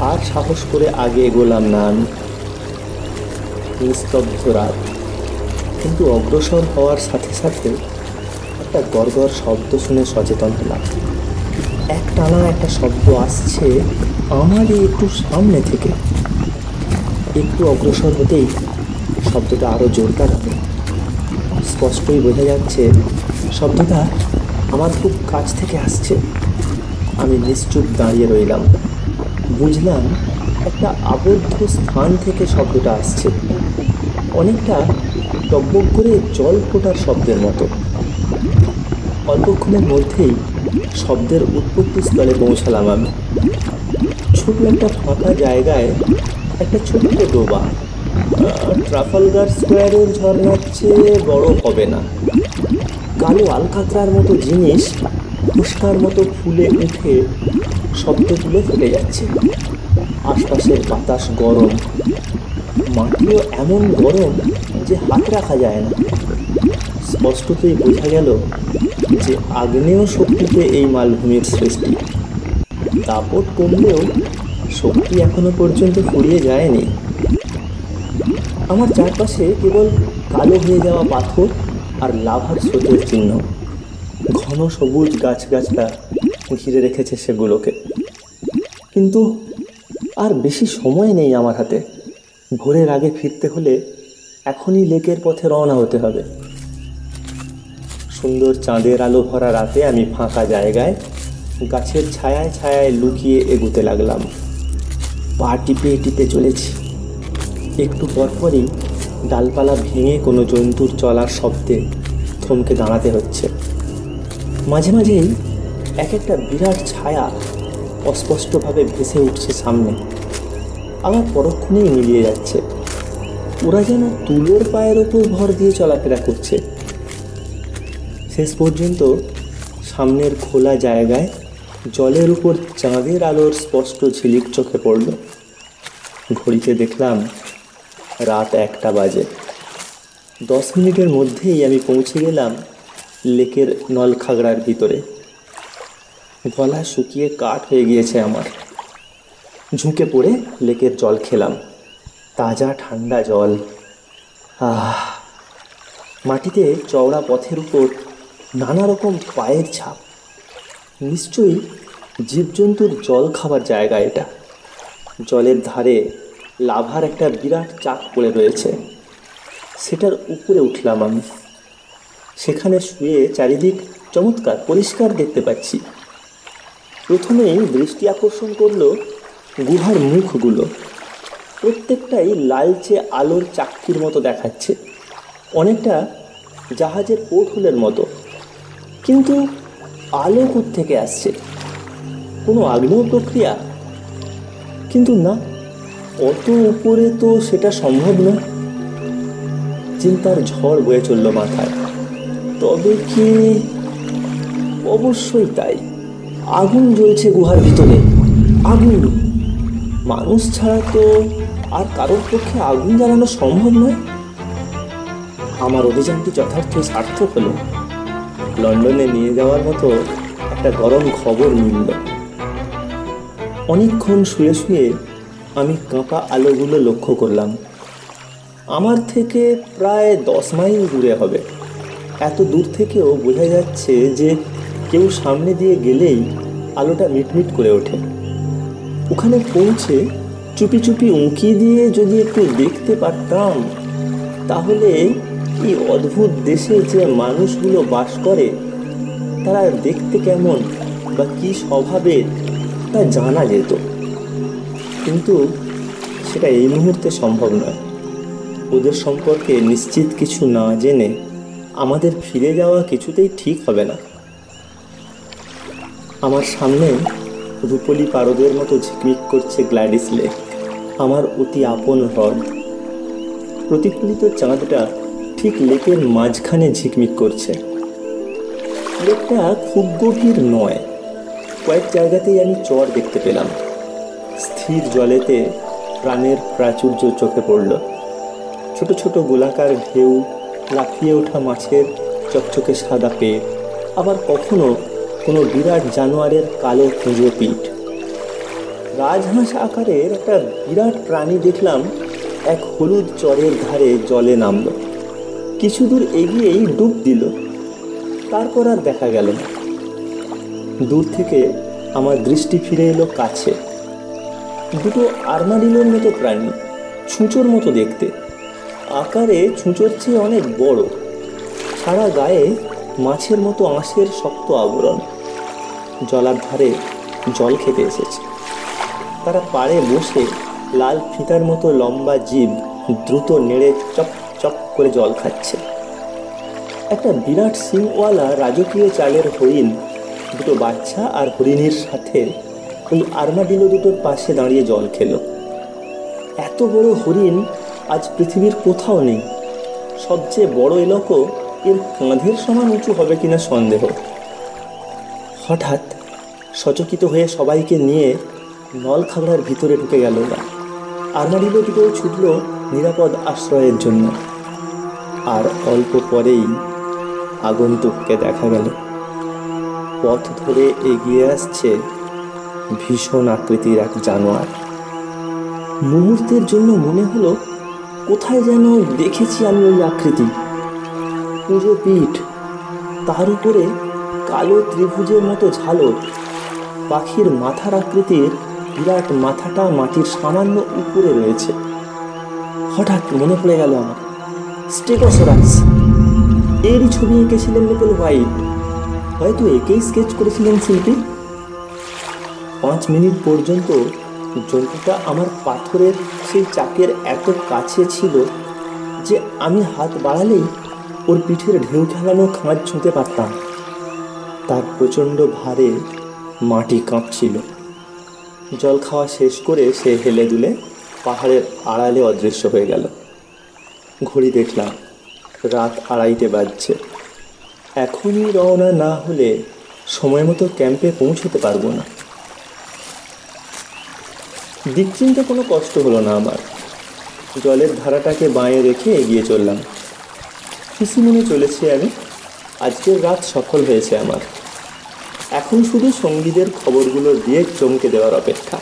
আর সাহস করে আগে এগোলাম না আমি। নিস্তব্ধ রাত, কিন্তু অগ্রসর হওয়ার সাথে সাথে একটা গড়গড় শব্দ শুনে সচেতন হলাম। একটানা একটা শব্দ আসছে আমারই একটু সামনে থেকে। একটু অগ্রসর হতেই শব্দটা আরও জোরদার হবে। স্পষ্টই বোঝা যাচ্ছে শব্দটা আমার খুব কাছ থেকে আসছে। আমি নিশ্চুপ দাঁড়িয়ে রইলাম। বুঝলাম একটা আবদ্ধ স্থান থেকে শব্দটা আসছে, অনেকটা টকবক করে জল ফোটার শব্দের মতো। অল্পক্ষণের মধ্যেই শব্দের উৎপত্তি স্থলে পৌঁছালাম আমি। ছোট একটা ফাঁকা জায়গায় একটা ছোট্ট ডোবা। ট্রাফালগার স্কোয়ারের ঝর্ণার চেয়ে বড় হবে না। কালো আলকাতরার মতো জিনিস ফুসকার মতো ফুলে উঠে শব্দ তুলে ফেলে যাচ্ছে। আশপাশের বাতাস গরম, মাটিও এমন গরম যে হাত রাখা যায় না। স্পষ্টতই বোঝা গেল যে আগ্নেয় শক্তিতে এই মালভূমির সৃষ্টি। দাপট কমলেও শক্তি এখনো পর্যন্ত ফুরিয়ে যায়নি। আমার চারপাশে কেবল কালো হয়ে যাওয়া পাথর আর লাভার স্রোতের চিহ্ন। ঘন সবুজ গাছগাছরা ঘিরে রেখেছে সেগুলোকে। কিন্তু আর বেশি সময় নেই আমার হাতে। ভোরের আগে ফিরতে হলে এখনই লেকের পথে রওনা হতে হবে। সুন্দর চাঁদের আলো ভরা রাতে আমি ফাঁকা জায়গায় গাছের ছায়ায় ছায়ায় লুকিয়ে এগুতে লাগলাম। পা টিপে টিপে চলেছি। একটু পরপরই ডালপালা ভেঙে কোনো জন্তুর চলার শব্দে থমকে দাঁড়াতে হচ্ছে। মাঝে মাঝেই এক একটা বিরাট ছায়া অস্পষ্টভাবে ভেসে উঠছে সামনে, আবার পরক্ষণেই মিলিয়ে যাচ্ছে। ওরা যেন তুলোর পায়ের ওপর ভর দিয়ে চলাফেরা করছে। শেষ পর্যন্ত সামনের খোলা জায়গায় জলের উপর চাঁদের আলোর স্পষ্ট ঝিলিক চোখে পড়ল। ঘড়িতে দেখলাম রাত 1টা বাজে। 10 মিনিটের মধ্যেই আমি পৌঁছে গেলাম লেকের নলখাগড়ার ভিতরে। গলা শুকিয়ে কাঠ হয়ে গিয়েছে আমার। ঝুঁকে পড়ে লেকের জল খেলাম। তাজা ঠান্ডা জল। মাটিতে চওড়া পথের উপর নানা রকম পায়ের ছাপ। নিশ্চয়ই জীবজন্তুর জল খাবার জায়গা এটা। জলের ধারে লাভার একটা বিরাট চাক পড়ে রয়েছে। সেটার উপরে উঠলাম আমি। সেখানে শুয়ে চারিদিক চমৎকার পরিষ্কার দেখতে পাচ্ছি। প্রথমেই দৃষ্টি আকর্ষণ করলো গুহার মুখগুলো। প্রত্যেকটাই লালচে আলোর চাকতির মতো দেখাচ্ছে, অনেকটা জাহাজের পোর্টহোলের মতো। কিন্তু আলো কোত্থেকে আসছে? কোনো আগ্নেয় প্রক্রিয়া? কিন্তু না, অত উপরে তো সেটা সম্ভব নয়। চিন্তার ঝড় বয়ে চলল মাথায়। তবে কি? অবশ্যই তাই। আগুন জ্বলছে গুহার ভিতরে। আগুন! মানুষ ছাড়া তো আর কারোর পক্ষে আগুন জ্বালানো সম্ভব নয়। আমার অভিযানটি যথার্থই সার্থক হলো। লন্ডনে নিয়ে যাওয়ার মতো একটা গরম খবর মিলল। অনেকক্ষণ শুয়ে শুয়ে আমি কাঁপা আলোগুলো লক্ষ্য করলাম। আমার থেকে প্রায় 10 মাইল দূরে হবে। এত দূর থেকেও বোঝা যাচ্ছে যে কেউ সামনে দিয়ে গেলেই আলোটা মিটমিট করে ওঠে। ওখানে পৌঁছে চুপি চুপি উঁকি দিয়ে যদি একটু দেখতে পারতাম, তাহলে এই অদ্ভুত দেশে যে মানুষগুলো বাস করে তারা দেখতে কেমন বা কী স্বভাবের তা জানা যেত। কিন্তু সেটা এই মুহূর্তে সম্ভব নয়। ওদের সম্পর্কে নিশ্চিত কিছু না জেনে আমাদের ফিরে যাওয়া কিছুতেই ঠিক হবে না। আমার সামনে রূপলি পারদের মতো ঝিকমিক করছে গ্ল্যাডিস লেক, আমার অতি আপন হ্রদ। প্রতিফলিত চাঁদটা ঠিক লেকের মাঝখানে ঝিকমিক করছে। লেকটা খুব গভীর নয়, কয়েক জায়গাতেই আমি চর দেখতে পেলাম। স্থির জলেতে প্রাণের প্রাচুর্য চোখে পড়ল। ছোট ছোট গোলাকার ঢেউ, লাফিয়ে ওঠা মাছের চকচকে সাদা পেট, আবার কখনো কোনো বিরাট জানোয়ারের কালো খুঁজো পিঠ। রাজহাঁস আকারের একটা বিরাট প্রাণী দেখলাম এক হলুদ চরের ধারে জলে নামল। কিছু দূর এগিয়েই ডুব দিল, তারপর আর দেখা গেল না। দূর থেকে আমার দৃষ্টি ফিরে এলো কাছে। দুটো আর্মাডিলোর মতো প্রাণী, ছুঁচোর মতো দেখতে, আকারে ছুঁচোর চেয়ে অনেক বড়, সারা গায়ে মাছের মতো আঁশের শক্ত আবরণ। জলার ধারে জল খেতে এসেছে। তারা পাড়ে বসে লাল ফিতার মতো লম্বা জিভ দ্রুত নেড়ে চপ চপ করে জল খাচ্ছে। একটা বিরাট সিংওয়ালা রাজকীয় চালের হরিণ দুটো বাচ্চা আর হরিণীর সাথে ওই আর্মাডিলো দুটোর পাশে দাঁড়িয়ে জল খেলো। এত বড় হরিণ আজ পৃথিবীর কোথাও নেই। সবচেয়ে বড় এলাকো এর কাঁধের সমান উঁচু হবে কিনা সন্দেহ। হঠাৎ সচকিত হয়ে সবাইকে নিয়ে নলখাগড়ার ভিতরে ঢুকে গেল ওরা। আর্মাডিলো দুটো ছুটল নিরাপদ আশ্রয়ের জন্য। আর অল্প পরেই আগন্তুককে দেখা গেল। পথ ধরে এগিয়ে আসছে ভীষণ আকৃতির এক জানোয়ার। মুহূর্তের জন্য মনে হলো কোথায় যেন দেখেছি আমি ওই আকৃতি। পুজো পিঠ, তার উপরে কালো ত্রিভুজের মতো ঝালর, পাখির মাথার আকৃতির বিরাট মাথাটা মাটির সামান্য উপরে রয়েছে। হঠাৎ মনে পড়ে গেল আমার স্টেগোসরাস। এরই ছবি এঁকেছিলেন নেপল হোয়াইট, হয়তো একেই স্কেচ করেছিলেন শিল্পী। 5 মিনিট পর্যন্ত জন্তুটা আমার পাথরের সেই চাকের এত কাছে ছিল যে আমি হাত বাড়ালেই ওর পিঠের ঢেউ খেলানো খাঁজ ছুঁতে পারতাম। তার প্রচণ্ড ভারে মাটি কাঁপছিল। জল খাওয়া শেষ করে সে হেলে দুলে পাহাড়ের আড়ালে অদৃশ্য হয়ে গেল। ঘড়ি দেখলাম, রাত 2:30 বাজছে। এখনই রওনা না হলে সময় মতো ক্যাম্পে পৌঁছতে পারবো না। দিক চিনতে কোনো কষ্ট হলো না আমার। জলের ধারাটাকে বাঁয়ে রেখে এগিয়ে চললাম। খুশি মনে চলেছি আমি। আজকের রাত সফল হয়েছে আমার। এখন শুধু সঙ্গীদের খবরগুলো দিয়ে চমকে দেওয়ার অপেক্ষা।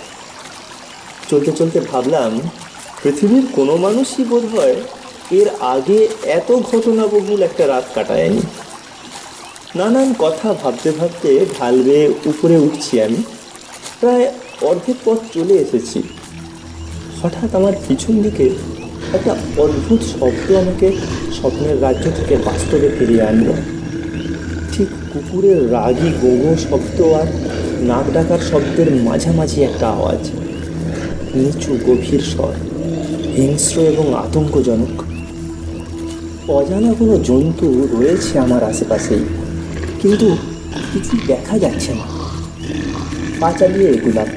চলতে চলতে ভাবলাম, পৃথিবীর কোনো মানুষই বোধহয় এর আগে এত ঘটনাবহুল একটা রাত কাটায়নি। নানান কথা ভাবতে ভাবতে ঢাল বেয়ে উপরে উঠছি আমি। প্রায় অর্ধেক পথ চলে এসেছি। হঠাৎ আমার পিছন দিকে একটা অদ্ভুত শব্দ আমাকে স্বপ্নের রাজ্য থেকে বাস্তবে ফিরিয়ে আনল। ঠিক কুকুরের রাগী গোগো শব্দ আর নাক ডাকার শব্দের মাঝামাঝি একটা আওয়াজ। নিচু গভীর স্বর, হিংস্র এবং আতঙ্কজনক। অজানা কোনো জন্তু রয়েছে আমার আশেপাশেই, কিন্তু কিছু দেখা যাচ্ছে না। পা চালিয়ে এগুলাম।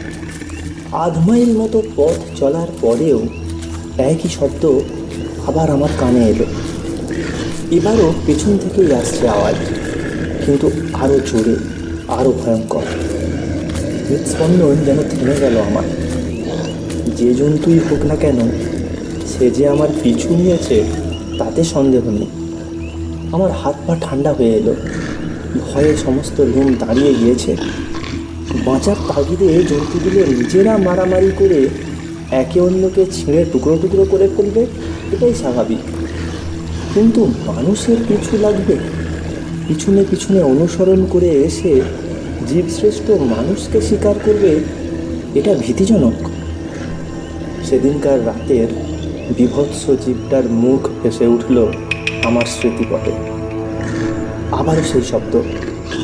1/2 মাইল মতো পথ চলার পরেও একই শব্দ আবার আমার কানে এলো। এবারও পেছন থেকেই আসছে আওয়াজ, কিন্তু আরও জোরে, আরও ভয়ঙ্কর। হৃদস্পন্দন যেন থেমে গেল আমার। যে জন্তুই হোক না কেন, সে যে আমার পিছু নিয়েছে তাতে সন্দেহ নেই। আমার হাত পা ঠান্ডা হয়ে এলো। ভয়ে সমস্ত লোম দাঁড়িয়ে গিয়েছে। বাঁচার তাগিদে জন্তুগুলো নিজেরা মারামারি করে একে অন্যকে ছিঁড়ে টুকরো টুকরো করে ফেলবে, এটাই স্বাভাবিক। কিন্তু মানুষের পিছু লাগবে, পিছনে পিছনে অনুসরণ করে এসে জীবশ্রেষ্ঠ মানুষকে শিকার করবে, এটা ভীতিজনক। সেদিনকার রাতের বিভৎস জীবটার মুখ ভেসে উঠল আমার স্মৃতিপটে। আবারও সেই শব্দ,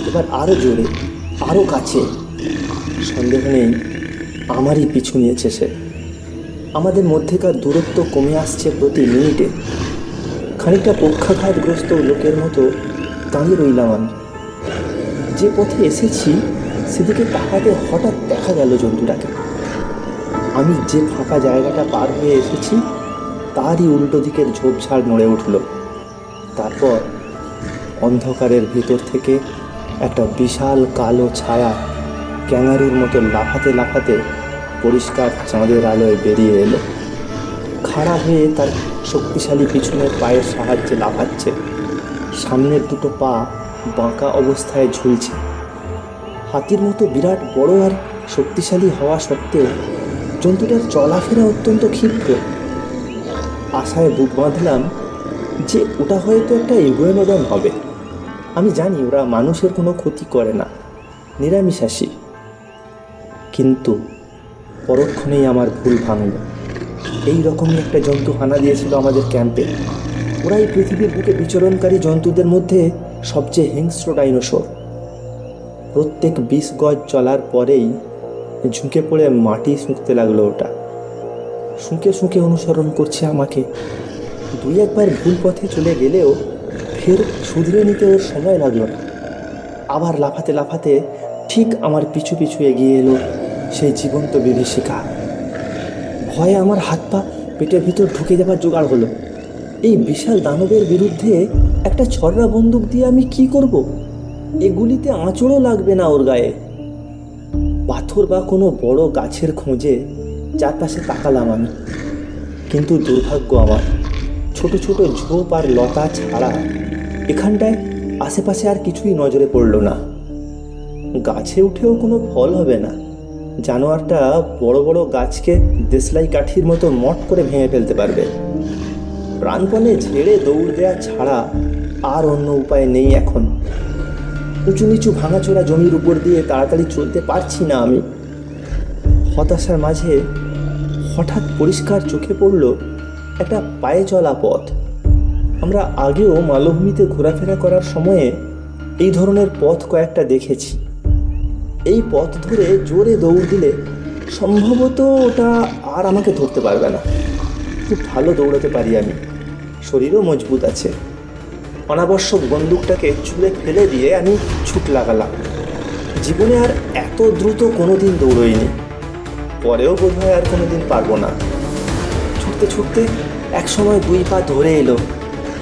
এবার আরও জোরে, আরও কাছে। সন্দেহ নেই আমারই পিছু নিয়েছে সে। আমাদের মধ্যেকার দূরত্ব কমে আসছে প্রতি মিনিটে। খানিকটা পক্ষাঘাতগ্রস্ত লোকের মতো দাঁড়িয়ে রইলাম আমি। যে পথে এসেছি সেদিকে তাকাতে হঠাৎ দেখা গেল জন্তুটাকে। আমি যে ফাঁকা জায়গাটা পার হয়ে এসেছি তারই উল্টো দিকের ঝোপঝাড় নড়ে উঠল। তারপর অন্ধকারের ভেতর থেকে একটা বিশাল কালো ছায়া ক্যাঙারুর মতো লাফাতে লাফাতে পরিষ্কার চাঁদের আলোয় বেরিয়ে এলো। খাড়া হয়ে তার শক্তিশালী পিছনের পায়ের সাহায্যে লাফাচ্ছে। সামনের দুটো পা বাঁকা অবস্থায় ঝুলছে। হাতির মতো বিরাট বড় আর শক্তিশালী হওয়া সত্ত্বেও জন্তুটার চলাফেরা অত্যন্ত ক্ষিপ্র। আশায় বুক বাঁধলাম যে ওটা হয়তো একটা ইগুয়ানোডন হবে। আমি জানি ওরা মানুষের কোনো ক্ষতি করে না, নিরামিষাশী। কিন্তু পরক্ষণেই আমার ভুল ভাঙল। এই রকমই একটা জন্তু হানা দিয়েছিল আমাদের ক্যাম্পে। ওরাই পৃথিবীর বুকে বিচরণকারী জন্তুদের মধ্যে সবচেয়ে হিংস্র ডাইনোসর। প্রত্যেক 20 গজ চলার পরেই ঝুঁকে পড়ে মাটি শুঁকতে লাগলো ওটা। শুঁকে শুঁকে অনুসরণ করছে আমাকে। দুই একবার ভুল পথে চলে গেলেও ফের শুধরে নিতে ওর সময় লাগলো না। আবার লাফাতে লাফাতে ঠিক আমার পিছু পিছু এগিয়ে এলো সেই জীবন্ত বিভীষিকা। ভয়ে আমার হাত পা পেটের ভিতর ঢুকে যাবার জোগাড় হলো। এই বিশাল দানবের বিরুদ্ধে একটা ছড়রা বন্দুক দিয়ে আমি কি করব? এগুলিতে আঁচড়ও লাগবে না ওর গায়ে। পাথর বা কোনো বড় গাছের খোঁজে চারপাশে তাকালাম আমি, কিন্তু দুর্ভাগ্য আমার, ছোট ছোট ঝোপ আর লতা ছাড়া এখানটায় আশেপাশে আর কিছুই নজরে পড়ল না। গাছে উঠেও কোনো ফল হবে না। জানোয়ারটা বড় বড় গাছকে দেশলাই কাঠির মতো মট করে ভেঙে ফেলতে পারবে। প্রাণপণে ঝেড়ে দৌড় দেওয়া ছাড়া আর অন্য উপায় নেই এখন। উঁচু নিচু ভাঙাচোরা জমির উপর দিয়ে তাড়াতাড়ি চলতে পারছি না আমি। হতাশার মাঝে হঠাৎ পরিষ্কার চোখে পড়ল একটা পায়ে চলা পথ। আমরা আগেও মালভূমিতে ঘোরাফেরা করার সময়ে এই ধরনের পথ কয়েকটা দেখেছি। এই পথ ধরে জোরে দৌড় দিলে সম্ভবত ওটা আর আমাকে ধরতে পারবে না। খুব ভালো দৌড়াতে পারি আমি, শরীরও মজবুত আছে। অনাবশ্যক বন্দুকটাকে ছুঁড়ে ফেলে দিয়ে আমি ছুট লাগালাম। জীবনে আর এত দ্রুত কোনোদিন দৌড়ইনি, পরেও বোধহয় আর কোনোদিন পারবো না। ছুটতে ছুটতে একসময় 2 পা ধরে এলো।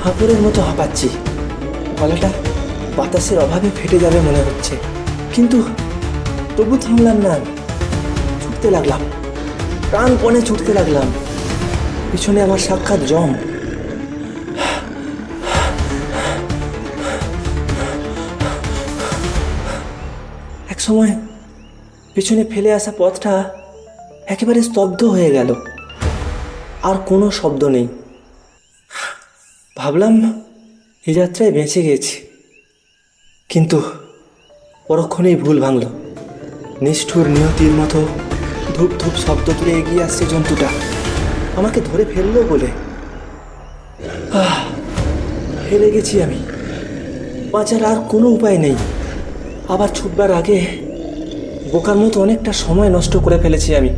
হাঁপুরের মতো হাঁপাচ্ছি। গলাটা বাতাসের অভাবে ফেটে যাবে মনে হচ্ছে, কিন্তু তবু থামলাম না। ছুটতে লাগলাম, প্রাণপণে ছুটতে লাগলাম। পিছনে আমার সাক্ষাৎ জম। এক সময় পিছনে ফেলে আসা পথটা একেবারে স্তব্ধ হয়ে গেল। আর কোনো শব্দ নেই। ভাবলাম এই যাত্রায় বেঁচে গেছি, কিন্তু পরক্ষণেই ভুল ভাঙল। নিষ্ঠুর নিয়তির মতো ধূপ ধূপ শব্দ তুলে এগিয়ে আসছে জন্তুটা, আমাকে ধরে ফেললো বলে। হেরে গেছি আমি। বাঁচার আর কোনো উপায় নেই। আবার ছুটবার আগে বোকার মতো অনেকটা সময় নষ্ট করে ফেলেছি আমি।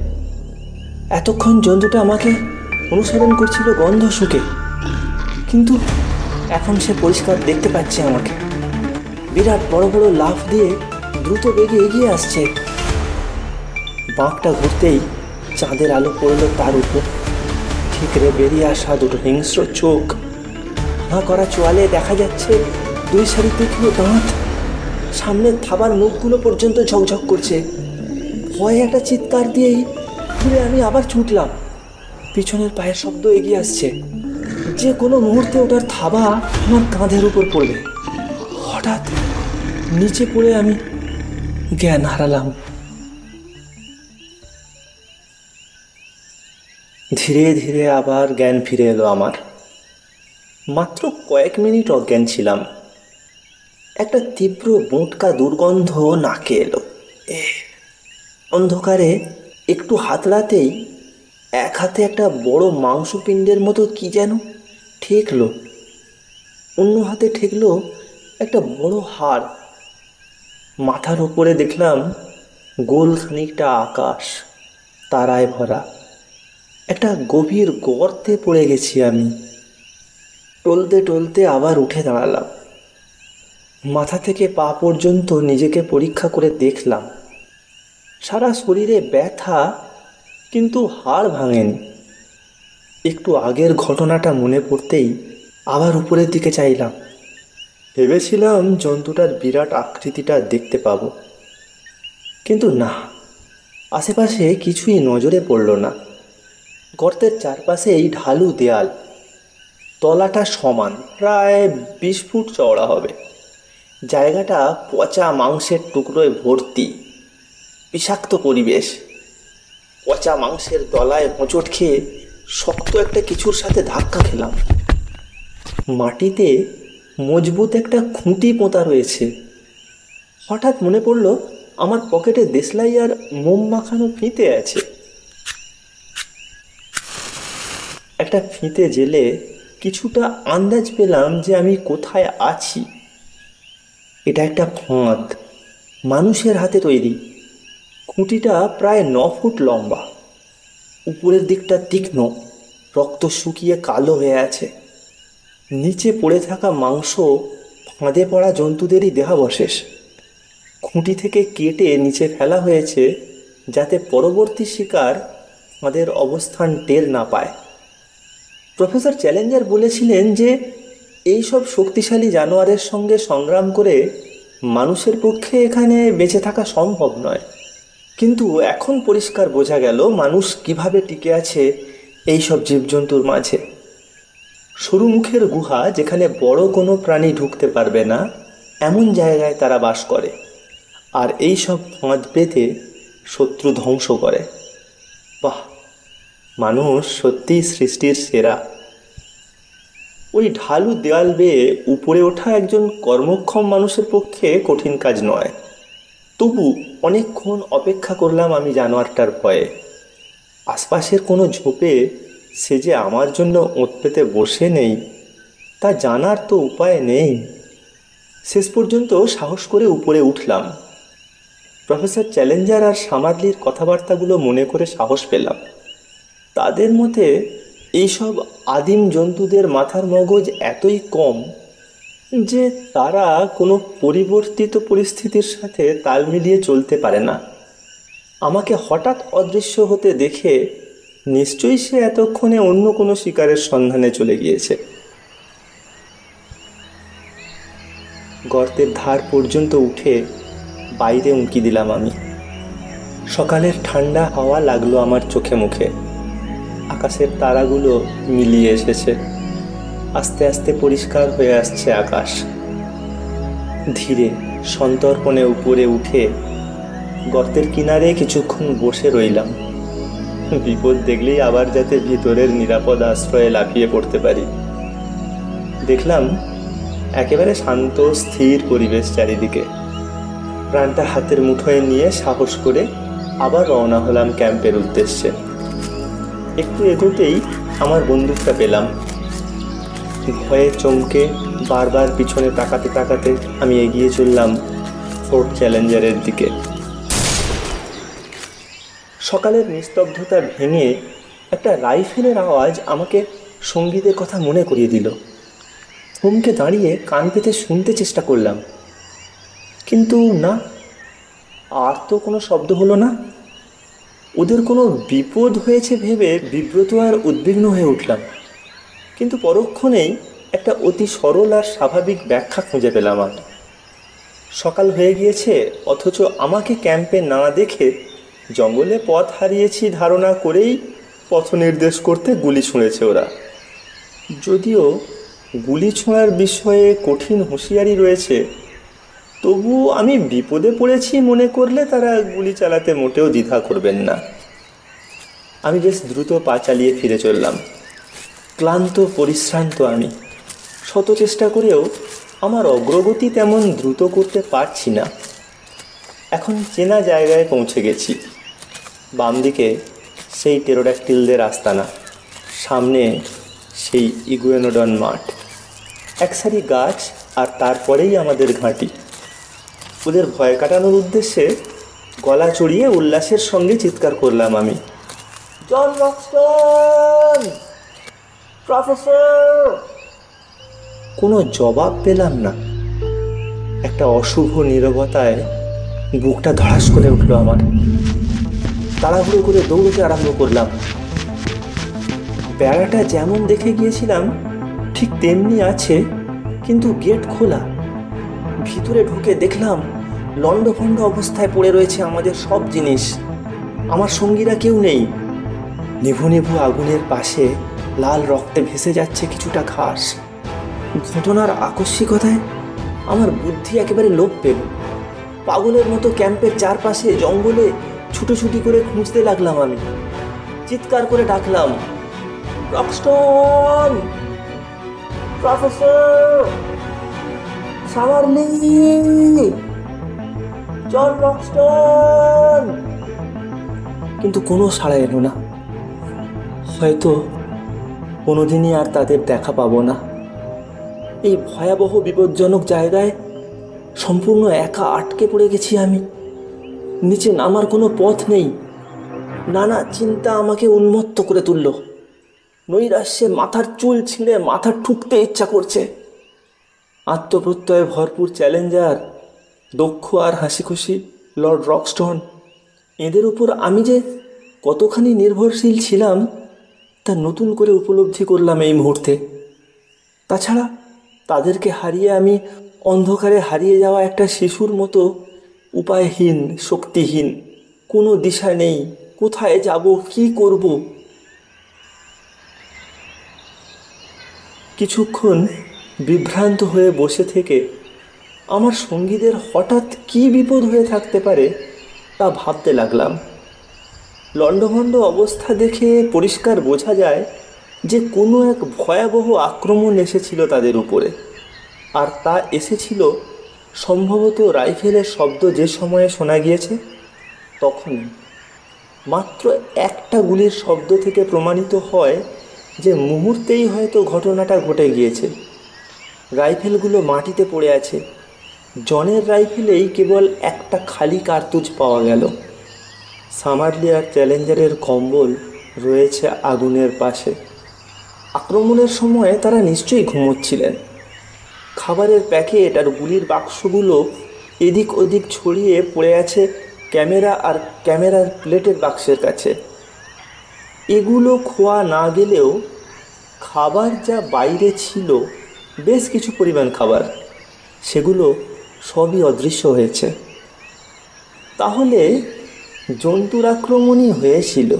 এতক্ষণ জন্তুটা আমাকে অনুসরণ করছিল গন্ধ শুকে, কিন্তু এখন সে পরিষ্কার দেখতে পাচ্ছে আমাকে। বিরাট বড় বড় লাফ দিয়ে দ্রুত বেগে এগিয়ে আসছে। বাঁকটা ঘুরতেই চাঁদের আলো পড়ল তার উপর। ঠিকরে বেরিয়ে আসা দুটো হিংস্র চোখ, হাঁ করা চোয়ালে দেখা যাচ্ছে 2 সারি তীক্ষ্ণ দাঁত। সামনের থাবার মুখগুলো পর্যন্ত ঝকঝক করছে। ভয়ে একটা চিৎকার দিয়েই ঘুরে আমি আবার ছুটলাম। পিছনের পায়ের শব্দ এগিয়ে আসছে। যে কোনো মুহূর্তে ওটার থাবা আমার কাঁধের উপর পড়বে। হঠাৎ নিচে পড়ে আমি জ্ঞান হারালাম। ধীরে ধীরে আবার জ্ঞান ফিরে এলো আমার। মাত্র কয়েক মিনিট অজ্ঞান ছিলাম। একটা তীব্র বোঁটকা দুর্গন্ধ নাকে এলো। অন্ধকারে একটু হাতড়াতেই এক হাতে একটা বড় মাংসপিণ্ডের মতো কি যেন ঠেকলো, অন্য হাতে ঠেকলো একটা বড় হাড়। মাথার ওপরে দেখলাম গোল খানিকটা আকাশ, তারায় ভরা। একটা গভীর গর্তে পড়ে গেছি আমি। টলতে টলতে আবার উঠে দাঁড়ালাম। মাথা থেকে পা পর্যন্ত নিজেকে পরীক্ষা করে দেখলাম। সারা শরীরে ব্যথা, কিন্তু হাড় ভাঙেনি। একটু আগের ঘটনাটা মনে পড়তেই আবার উপরের দিকে চাইলাম। ভেবেছিলাম জন্তুটার বিরাট আকৃতিটা দেখতে পাবো, কিন্তু না, আশেপাশে কিছুই নজরে পড়ল না। গর্তের চারপাশেই ঢালু দেয়াল, তলাটা সমান, প্রায় 20 ফুট চওড়া হবে। জায়গাটা পচা মাংসের টুকরোয় ভর্তি, বিষাক্ত পরিবেশ। পচা মাংসের দলায় হোঁচট খেয়ে শক্ত একটা কিছুর সাথে ধাক্কা খেলাম। মাটিতে মজবুত একটা খুঁটি পোঁতা রয়েছে। হঠাৎ মনে পড়ল আমার পকেটে দেশলাই আর মোম মাখানো ফিতে আছে। একটা ফিতে জেলে কিছুটা আন্দাজ পেলাম যে আমি কোথায় আছি। এটা একটা ফাঁদ, মানুষের হাতে তৈরি। খুঁটিটা প্রায় 9 ফুট লম্বা, উপরের দিকটা তীক্ষ্ণ, রক্ত শুকিয়ে কালো হয়ে আছে। নিচে পড়ে থাকা মাংস ফাঁদে পড়া জন্তুদেরই দেহাবশেষ। খুঁটি থেকে কেটে নিচে ফেলা হয়েছে যাতে পরবর্তী শিকার ফাঁদের অবস্থান টের না পায়। প্রফেসর চ্যালেঞ্জার বলেছিলেন যে এইসব শক্তিশালী জানোয়ারের সঙ্গে সংগ্রাম করে মানুষের পক্ষে এখানে বেঁচে থাকা সম্ভব নয়। কিন্তু এখন পরিষ্কার বোঝা গেল মানুষ কিভাবে টিকে আছে এইসব জীবজন্তুর মাঝে। সরু মুখের গুহা, যেখানে বড় কোনো প্রাণী ঢুকতে পারবে না, এমন জায়গায় তারা বাস করে, আর এই সব ফাঁদ পেতে শত্রু ধ্বংস করে। বাহ, মানুষ সত্যিই সৃষ্টির সেরা। ওই ঢালু দেয়াল বেয়ে উপরে ওঠা একজন কর্মক্ষম মানুষের পক্ষে কঠিন কাজ নয়। তবু অনেকক্ষণ অপেক্ষা করলাম আমি জানোয়ারটার ভয়ে। আশপাশের কোনো ঝোপে সে যে আমার জন্য ওঁত পেতে বসে নেই তা জানার তো উপায় নেই। শেষ পর্যন্ত সাহস করে উপরে উঠলাম। প্রফেসর চ্যালেঞ্জার আর সামাদলির কথাবার্তাগুলো মনে করে সাহস পেলাম। তাদের মতে এইসব আদিম জন্তুদের মাথার মগজ এতই কম যে তারা কোনো পরিবর্তিত পরিস্থিতির সাথে তাল মিলিয়ে চলতে পারে না। আমাকে হঠাৎ অদৃশ্য হতে দেখে নিশ্চয়ই সে এতক্ষণে অন্য কোনো শিকারের সন্ধানে চলে গিয়েছে। গর্তের ধার পর্যন্ত উঠে বাইরে উঁকি দিলাম আমি। সকালের ঠান্ডা হাওয়া লাগলো আমার চোখে মুখে। আকাশের তারাগুলো মিলিয়ে এসেছে, আস্তে আস্তে পরিষ্কার হয়ে আসছে আকাশ। ধীরে সন্তর্পণে উপরে উঠে গর্তের কিনারে কিছুক্ষণ বসে রইলাম। বিপদ দেখলেই আবার যাতে ভিতরের নিরাপদ আশ্রয়ে লাফিয়ে পড়তে পারি। দেখলাম একেবারে শান্ত স্থির পরিবেশ চারিদিকে। প্রাণটা হাতের মুঠোয় নিয়ে সাহস করে আবার রওনা হলাম ক্যাম্পের উদ্দেশ্যে। একটু এগোতেই আমার বন্দুকটা পেলাম। ভয়ে চমকে বারবার পিছনে তাকাতে তাকাতে আমি এগিয়ে চললাম ফোর্ট চ্যালেঞ্জারের দিকে। সকালের নিস্তব্ধতা ভেঙে একটা রাইফেলের আওয়াজ আমাকে সঙ্গীতের কথা মনে করিয়ে দিল। থমকে দাঁড়িয়ে কান পেতে শুনতে চেষ্টা করলাম, কিন্তু না, আর তো কোনো শব্দ হলো না। ওদের কোনো বিপদ হয়েছে ভেবে বিব্রত আর উদ্বিগ্ন হয়ে উঠলাম, কিন্তু পরক্ষণেই একটা অতি সরল আর স্বাভাবিক ব্যাখ্যা খুঁজে পেলাম আমি। সকাল হয়ে গিয়েছে, অথচ আমাকে ক্যাম্পে না দেখে জঙ্গলে পথ হারিয়েছি ধারণা করেই পথ নির্দেশ করতে গুলি ছুঁড়েছে ওরা। যদিও গুলি ছোঁড়ার বিষয়ে কঠিন হুঁশিয়ারি রয়েছে, তবু আমি বিপদে পড়েছি মনে করলে তারা গুলি চালাতে মোটেও দ্বিধা করবেন না। আমি বেশ দ্রুত পা চালিয়ে ফিরে চললাম। ক্লান্ত পরিশ্রান্ত আমি। শত চেষ্টা করেও আমার অগ্রগতি তেমন দ্রুত করতে পারছি না। এখন চেনা জায়গায় পৌঁছে গেছি। বাম দিকে সেই টেরোড্যাকটিলদের আস্তানা, সামনে সেই ইগুয়েনোডন মাঠ, এক সারি গাছ, আর তারপরেই আমাদের ঘাঁটি। ওদের ভয় কাটানোর উদ্দেশ্যে গলা চড়িয়ে উল্লাসের সঙ্গে চিৎকার করলাম আমি, জন রক্সটন, প্রফেসর! কোনো জবাব পেলাম না। একটা অশুভ নীরবতায় বুকটা ধড়াস করে উঠল আমার। তাড়াহুড়ো করে দৌড়তে আরম্ভ করলাম। বেড়াটা যেমন দেখে গিয়েছিলাম ঠিক তেমনি আছে, কিন্তু গেট খোলা। ভিতরে ঢুকে দেখলাম লণ্ডভণ্ড অবস্থায় পড়ে রয়েছে আমাদের সব জিনিস। আমার সঙ্গীরা কেউ নেই। নিভু নিভু আগুনের পাশে লাল রক্তে ভেসে যাচ্ছে কিছুটা ঘাস। ঘটনার আকস্মিকতায় আমার বুদ্ধি একেবারে লোপ পেল। পাগলের মতো ক্যাম্পের চারপাশে জঙ্গলে ছুটোছুটি করে খুঁজতে লাগলাম আমি। চিৎকার করে ডাকলাম, রক্সটন, প্রফেসর, সামারলি, জন রক্সটন! কিন্তু কোনো সাড়া এলো না। হয়তো কোনোদিনই আর তাদের দেখা পাবো না। এই ভয়াবহ বিপজ্জনক জায়গায় সম্পূর্ণ একা আটকে পড়ে গেছি আমি। নিচে নামার কোনো পথ নেই। নানা চিন্তা আমাকে উন্মত্ত করে তুলল। নৈরাশ্যে মাথার চুল ছিঁড়ে মাথা ঠুকতে ইচ্ছা করছে। আত্মপ্রত্যয়ে ভরপুর চ্যালেঞ্জার, দক্ষ আর হাসিখুশি লর্ড রক্সটন, এদের উপর আমি যে কতখানি নির্ভরশীল ছিলাম তা নতুন করে উপলব্ধি করলাম এই মুহূর্তে। তাছাড়া তাদেরকে হারিয়ে আমি অন্ধকারে হারিয়ে যাওয়া একটা শিশুর মতো উপায়হীন, শক্তিহীন, কোনো দিশা নেই। কোথায় যাব, কি করব? কিছুক্ষণ বিভ্রান্ত হয়ে বসে থেকে আমার সঙ্গীদের হঠাৎ কী বিপদ হয়ে থাকতে পারে তা ভাবতে লাগলাম। লণ্ডভণ্ড অবস্থা দেখে পরিষ্কার বোঝা যায় যে কোনো এক ভয়াবহ আক্রমণ এসেছিল তাদের উপরে। আর তা এসেছিল সম্ভবত রাইফেলের শব্দ যে সময়ে শোনা গিয়েছে তখনই। মাত্র একটা গুলির শব্দ থেকে প্রমাণিত হয় যে মুহূর্তেই হয়তো ঘটনাটা ঘটে গিয়েছে। রাইফেলগুলো মাটিতে পড়ে আছে। জনের রাইফেলেই কেবল একটা খালি কার্তুজ পাওয়া গেল। সামারলি আর চ্যালেঞ্জারের কম্বল রয়েছে আগুনের পাশে। আক্রমণের সময় তারা নিশ্চয়ই ঘুমোচ্ছিলেন। খাবারের প্যাকেট আর গুলির বাক্সগুলো এদিক ওদিক ছড়িয়ে পড়ে আছে ক্যামেরা আর ক্যামেরার প্লেটের বাক্সের কাছে। এগুলো খোয়া না গেলেও খাবার যা বাইরে ছিল, বেশ কিছু পরিমাণ খাবার, সেগুলো সবই অদৃশ্য হয়েছে। তাহলে জন্তুর আক্রমণই হয়েছিল।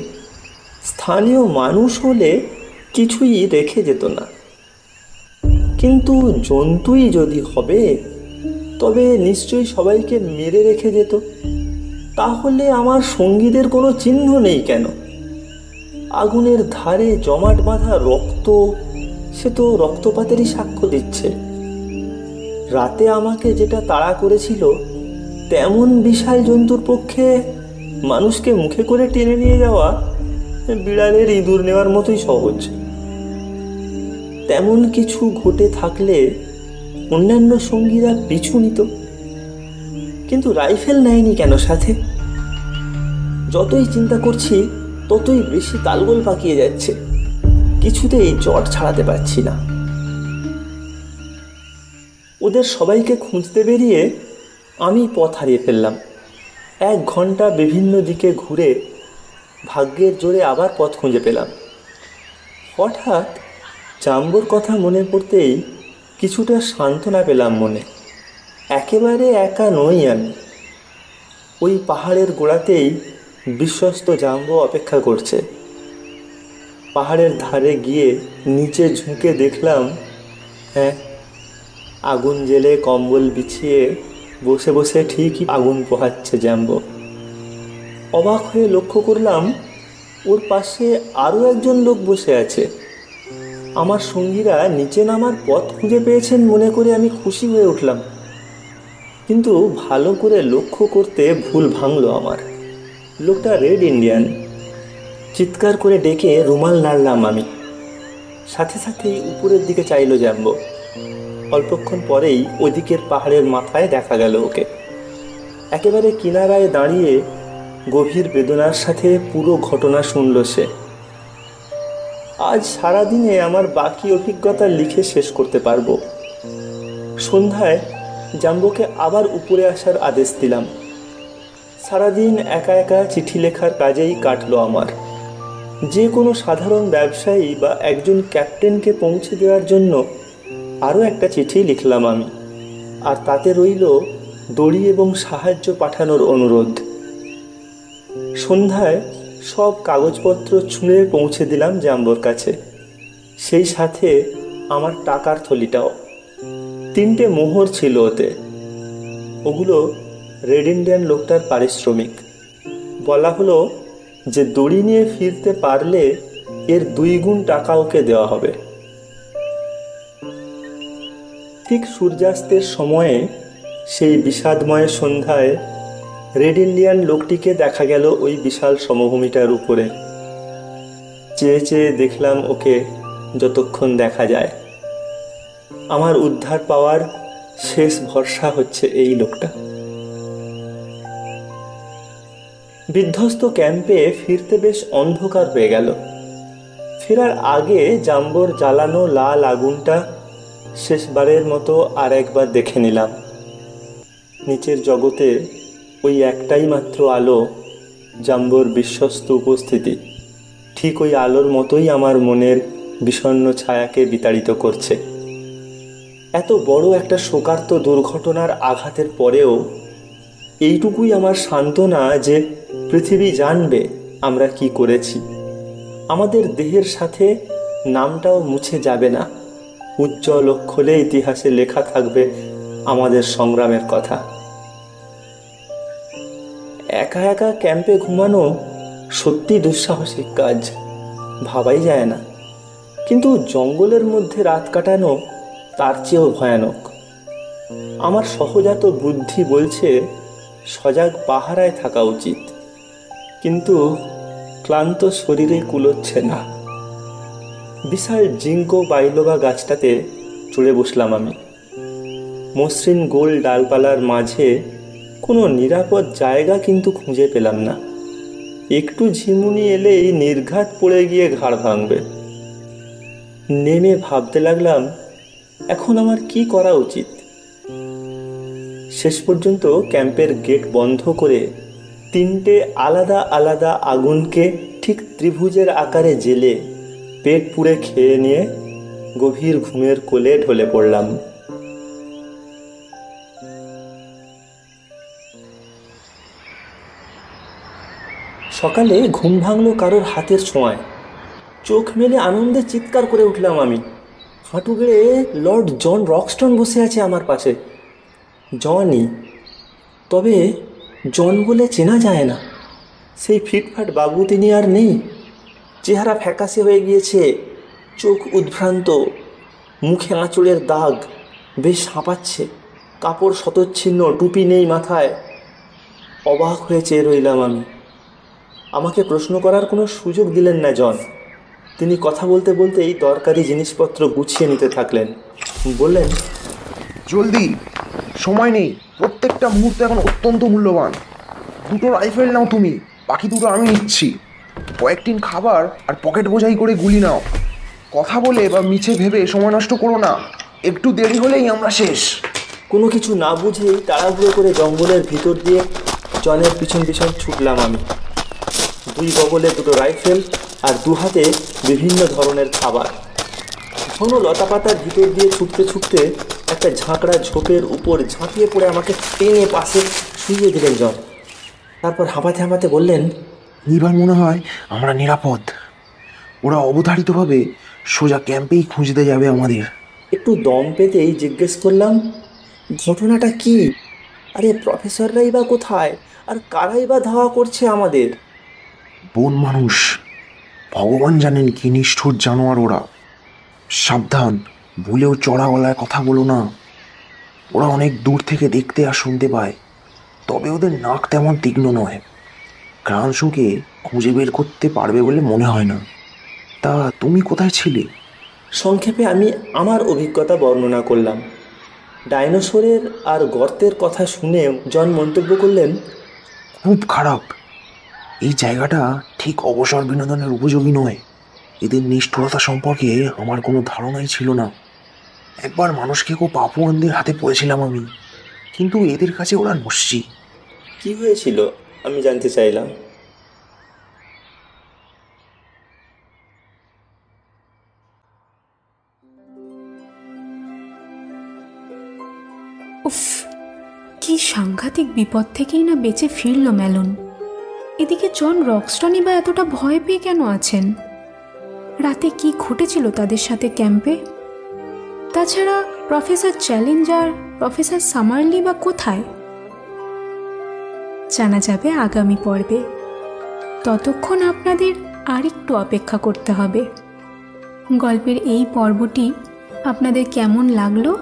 স্থানীয় মানুষ হলে কিছুই রেখে যেত না। কিন্তু জন্তুই যদি হবে তবে নিশ্চয়ই সবাইকে মেরে রেখে যেত। তাহলে আমার সঙ্গীদের কোনো চিহ্ন নেই কেন? আগুনের ধারে জমাট বাঁধা রক্ত, সে তো রক্তপাতেরই সাক্ষ্য দিচ্ছে। রাতে আমাকে যেটা তাড়া করেছিল তেমন বিশাল জন্তুর পক্ষে মানুষকে মুখে করে টেনে নিয়ে যাওয়া বিড়ালের ইঁদুর নেওয়ার মতোই সহজ। তেমন কিছু ঘটে থাকলে অন্যান্য সঙ্গীরা পিছু নিত, কিন্তু রাইফেল নেয়নি কেন সাথে? যতই চিন্তা করছি ততই বেশি তালগোল পাকিয়ে যাচ্ছে। কিছুতেই জট ছাড়াতে পারছি না। ওদের সবাইকে খুঁজতে বেরিয়ে আমি পথ হারিয়ে ফেললাম। 1 ঘন্টা বিভিন্ন দিকে ঘুরে ভাগ্যের জোরে আবার পথ খুঁজে পেলাম। হঠাৎ জাম্বোর কথা মনে পড়তেই কিছুটা সান্ত্বনা পেলাম মনে। একেবারে একা নই আমি। ওই পাহাড়ের গোড়াতেই বিশ্বস্ত জাম্বো অপেক্ষা করছে। পাহাড়ের ধারে গিয়ে নিচে ঝুঁকে দেখলাম, হ্যাঁ, আগুন জেলে কম্বল বিছিয়ে বসে বসে ঠিকই আগুন পোহাচ্ছে জাম্বো। অবাক হয়ে লক্ষ্য করলাম ওর পাশে আরও একজন লোক বসে আছে। আমার সঙ্গীরা নিচে নামার পথ খুঁজে পেয়েছেন মনে করে আমি খুশি হয়ে উঠলাম, কিন্তু ভালো করে লক্ষ্য করতে ভুল ভাঙল আমার। লোকটা রেড ইন্ডিয়ান। চিৎকার করে ডেকে রুমাল নাড়লাম আমি। সাথে সাথেই উপরের দিকে চাইল জ্যাম্বো। অল্পক্ষণ পরেই ওদিকের পাহাড়ের মাথায় দেখা গেল ওকে। একেবারে কিনারায় দাঁড়িয়ে গভীর বেদনার সাথে পুরো ঘটনা শুনল সে। আজ সারাদিনে আমার বাকি অভিজ্ঞতা লিখে শেষ করতে পারবো। সন্ধ্যায় জাম্বোকে আবার উপরে আসার আদেশ দিলাম। সারাদিন একা একা চিঠি লেখার কাজেই কাটলো আমার। যে কোনো সাধারণ ব্যবসায়ী বা একজন ক্যাপ্টেনকে পৌঁছে দেওয়ার জন্য আরও একটা চিঠি লিখলাম আমি, আর তাতে রইল দড়ি এবং সাহায্য পাঠানোর অনুরোধ। সন্ধ্যায় সব কাগজপত্র ছুঁড়ে পৌঁছে দিলাম জাম্বোর কাছে, সেই সাথে আমার টাকার থলিটাও। 3টে মোহর ছিল ওতে। ওগুলো রেড ইন্ডিয়ান লোকটার পারিশ্রমিক। বলা হলো যে দড়ি নিয়ে ফিরতে পারলে এর 2 গুণ টাকা ওকে দেওয়া হবে। ঠিক সূর্যাস্তের সময়ে সেই বিষাদময় সন্ধ্যায় রেড ইন্ডিয়ান লোকটিকে দেখা গেল ওই বিশাল সমভূমিটার উপরে। চেয়ে চেয়ে দেখলাম ওকে যতক্ষণ দেখা যায়। আমার উদ্ধার পাওয়ার শেষ ভরসা হচ্ছে এই লোকটা। বিধ্বস্ত ক্যাম্পে ফিরতে বেশ অন্ধকার হয়ে গেল। ফেরার আগে জাম্বোর জ্বালানো লাল আগুনটা শেষবারের মতো আর একবার দেখে নিলাম। নিচের জগতে ওই একটাই মাত্র আলো, জাম্বোর বিশ্বস্ত উপস্থিতি। ঠিক ওই আলোর মতোই আমার মনের বিষণ্ণ ছায়াকে বিতাড়িত করছে। এত বড় একটা শোকার্ত দুর্ঘটনার আঘাতের পরেও এইটুকুই আমার সান্ত্বনা যে পৃথিবী জানবে আমরা কি করেছি। আমাদের দেহের সাথে নামটাও মুছে যাবে না। উজ্জ্বল অক্ষরে ইতিহাসে লেখা থাকবে আমাদের সংগ্রামের কথা। একা একা ক্যাম্পে ঘুমানো সত্যি দুঃসাহসিক কাজ, ভাবাই যায় না। কিন্তু জঙ্গলের মধ্যে রাত কাটানো তার চেয়েও ভয়ানক। আমার সহজাত বুদ্ধি বলছে সজাগ পাহারায় থাকা উচিত, কিন্তু ক্লান্ত শরীরে কুলোচ্ছে না। বিশাল জিঙ্কো বাইলোবা গাছটাতে চড়ে বসলাম আমি। মসৃণ গোল ডালপালার মাঝে কোনো নিরাপদ জায়গা কিন্তু খুঁজে পেলাম না। একটু ঝিমুনি এলেই নির্ঘাত পড়ে গিয়ে ঘাড় ভাঙবে। নেমে ভাবতে লাগলাম এখন আমার কি করা উচিত। শেষ পর্যন্ত ক্যাম্পের গেট বন্ধ করে 3টে আলাদা আলাদা আগুনকে ঠিক ত্রিভুজের আকারে জ্বেলে পেট পুড়ে খেয়ে নিয়ে গভীর ঘুমের কোলে ঢলে পড়লাম। সকালে ঘুম ভাঙল কারোর হাতের ছোঁয়ায়। চোখ মেলে আনন্দে চিৎকার করে উঠলাম আমি। হাঁটু গেড়ে লর্ড জন রকস্টন বসে আছে আমার পাশে। জনই, তবে জন বলে চেনা যায় না। সেই ফিটফাট বাবু তিনি আর নেই। চেহারা ফ্যাকাশে হয়ে গিয়েছে, চোখ উদ্ভ্রান্ত, মুখে আঁচড়ের দাগ, বেশ হাঁপাচ্ছে, কাপড় শতচ্ছিন্ন, টুপি নেই মাথায়। অবাক হয়ে চেয়ে রইলাম আমি। আমাকে প্রশ্ন করার কোনো সুযোগ দিলেন না জন। তিনি কথা বলতে বলতেই দরকারি জিনিসপত্র গুছিয়ে নিতে থাকলেন। বললেন, জলদি, সময় নেই, প্রত্যেকটা মুহূর্ত এখন অত্যন্ত মূল্যবান। 2টো রাইফেল নাও তুমি, বাকি 2টো আমি নিচ্ছি। কয়েকদিন খাবার আর পকেট বোঝাই করে গুলি নাও। কথা বলে বা মিছে ভেবে সময় নষ্ট করো না, একটু দেরি হলেই আমরা শেষ। কোনো কিছু না বুঝেই তাড়াহুড়ো করে জঙ্গলের ভিতর দিয়ে জনের পিছন পিছন ছুটলাম আমি। 2 বগলে 2টো রাইফেল আর 2 হাতে বিভিন্ন ধরনের খাবার। ঘন লতাপাতার ভিতর দিয়ে ছুটতে ছুটতে একটা ঝাঁকড়া ঝোপের উপর ঝাঁপিয়ে পড়ে আমাকে টেনে পাশে শুইয়ে দিলেন জন। তারপর হাঁপাতে হাঁপাতে বললেন, এবার মনে হয় আমরা নিরাপদ। ওরা অবধারিতভাবে সোজা ক্যাম্পেই খুঁজতে যাবে আমাদের। একটু দম পেতেই জিজ্ঞেস করলাম, ঘটনাটা কি? আরে প্রফেসররাই বা কোথায়, আর কারাই বা ধাওয়া করছে আমাদের? বন মানুষ, ভগবান জানেন কি নিষ্ঠুর জানোয়ার ওরা। সাবধান, ভুলেও চড়া গলায় কথা বলো না। ওরা অনেক দূর থেকে দেখতে আর শুনতে পায়, তবে ওদের নাক তেমন তীক্ষ্ণ নয়। ক্রাংশুকে খুঁজে বের করতে পারবে বলে মনে হয় না। তা তুমি কোথায় ছিলে? সংক্ষেপে আমি আমার অভিজ্ঞতা বর্ণনা করলাম। ডাইনোসরের আর গর্তের কথা শুনে জন মন্তব্য করলেন, খুব খারাপ। এই জায়গাটা ঠিক অবসর বিনোদনের উপযোগী নয়। এদের নিষ্ঠুরতা সম্পর্কে আমার কোনো ধারণাই ছিল না। একবার মানুষকে পাপুয়ানদের হাতে পড়েছিলাম আমি, কিন্তু এদের কাছে ওরা নস্যি। কি হয়েছিল আমি জানতে চাইলাম। উফ, কি সাংঘাতিক বিপদ থেকেই না বেঁচে ফিরল ম্যালন। এদিকে জন রক্সটনই বা এতটা ভয় পেয়ে কেন আছেন? রাতে কি ঘটেছিল তাদের সাথে ক্যাম্পে? তাছাড়া প্রফেসর চ্যালেঞ্জার, প্রফেসর সামারলি বা কোথায়? জানা যাবে আগামী পর্বে। ততক্ষণ আপনাদের আরেকটু অপেক্ষা করতে হবে। গল্পের এই পর্বটি আপনাদের কেমন লাগলো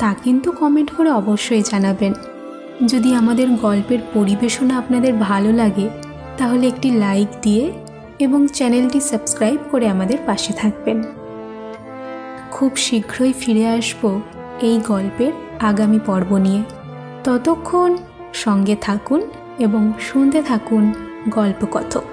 তা কিন্তু কমেন্ট করে অবশ্যই জানাবেন। যদি আমাদের গল্পের পরিবেশনা আপনাদের ভালো লাগে তাহলে একটি লাইক দিয়ে এবং চ্যানেলটি সাবস্ক্রাইব করে আমাদের পাশে থাকবেন। খুব শীঘ্রই ফিরে আসব এই গল্পের আগামী পর্ব নিয়ে। ততক্ষণ সঙ্গে থাকুন এবং শুনতে থাকুন গল্পকথক।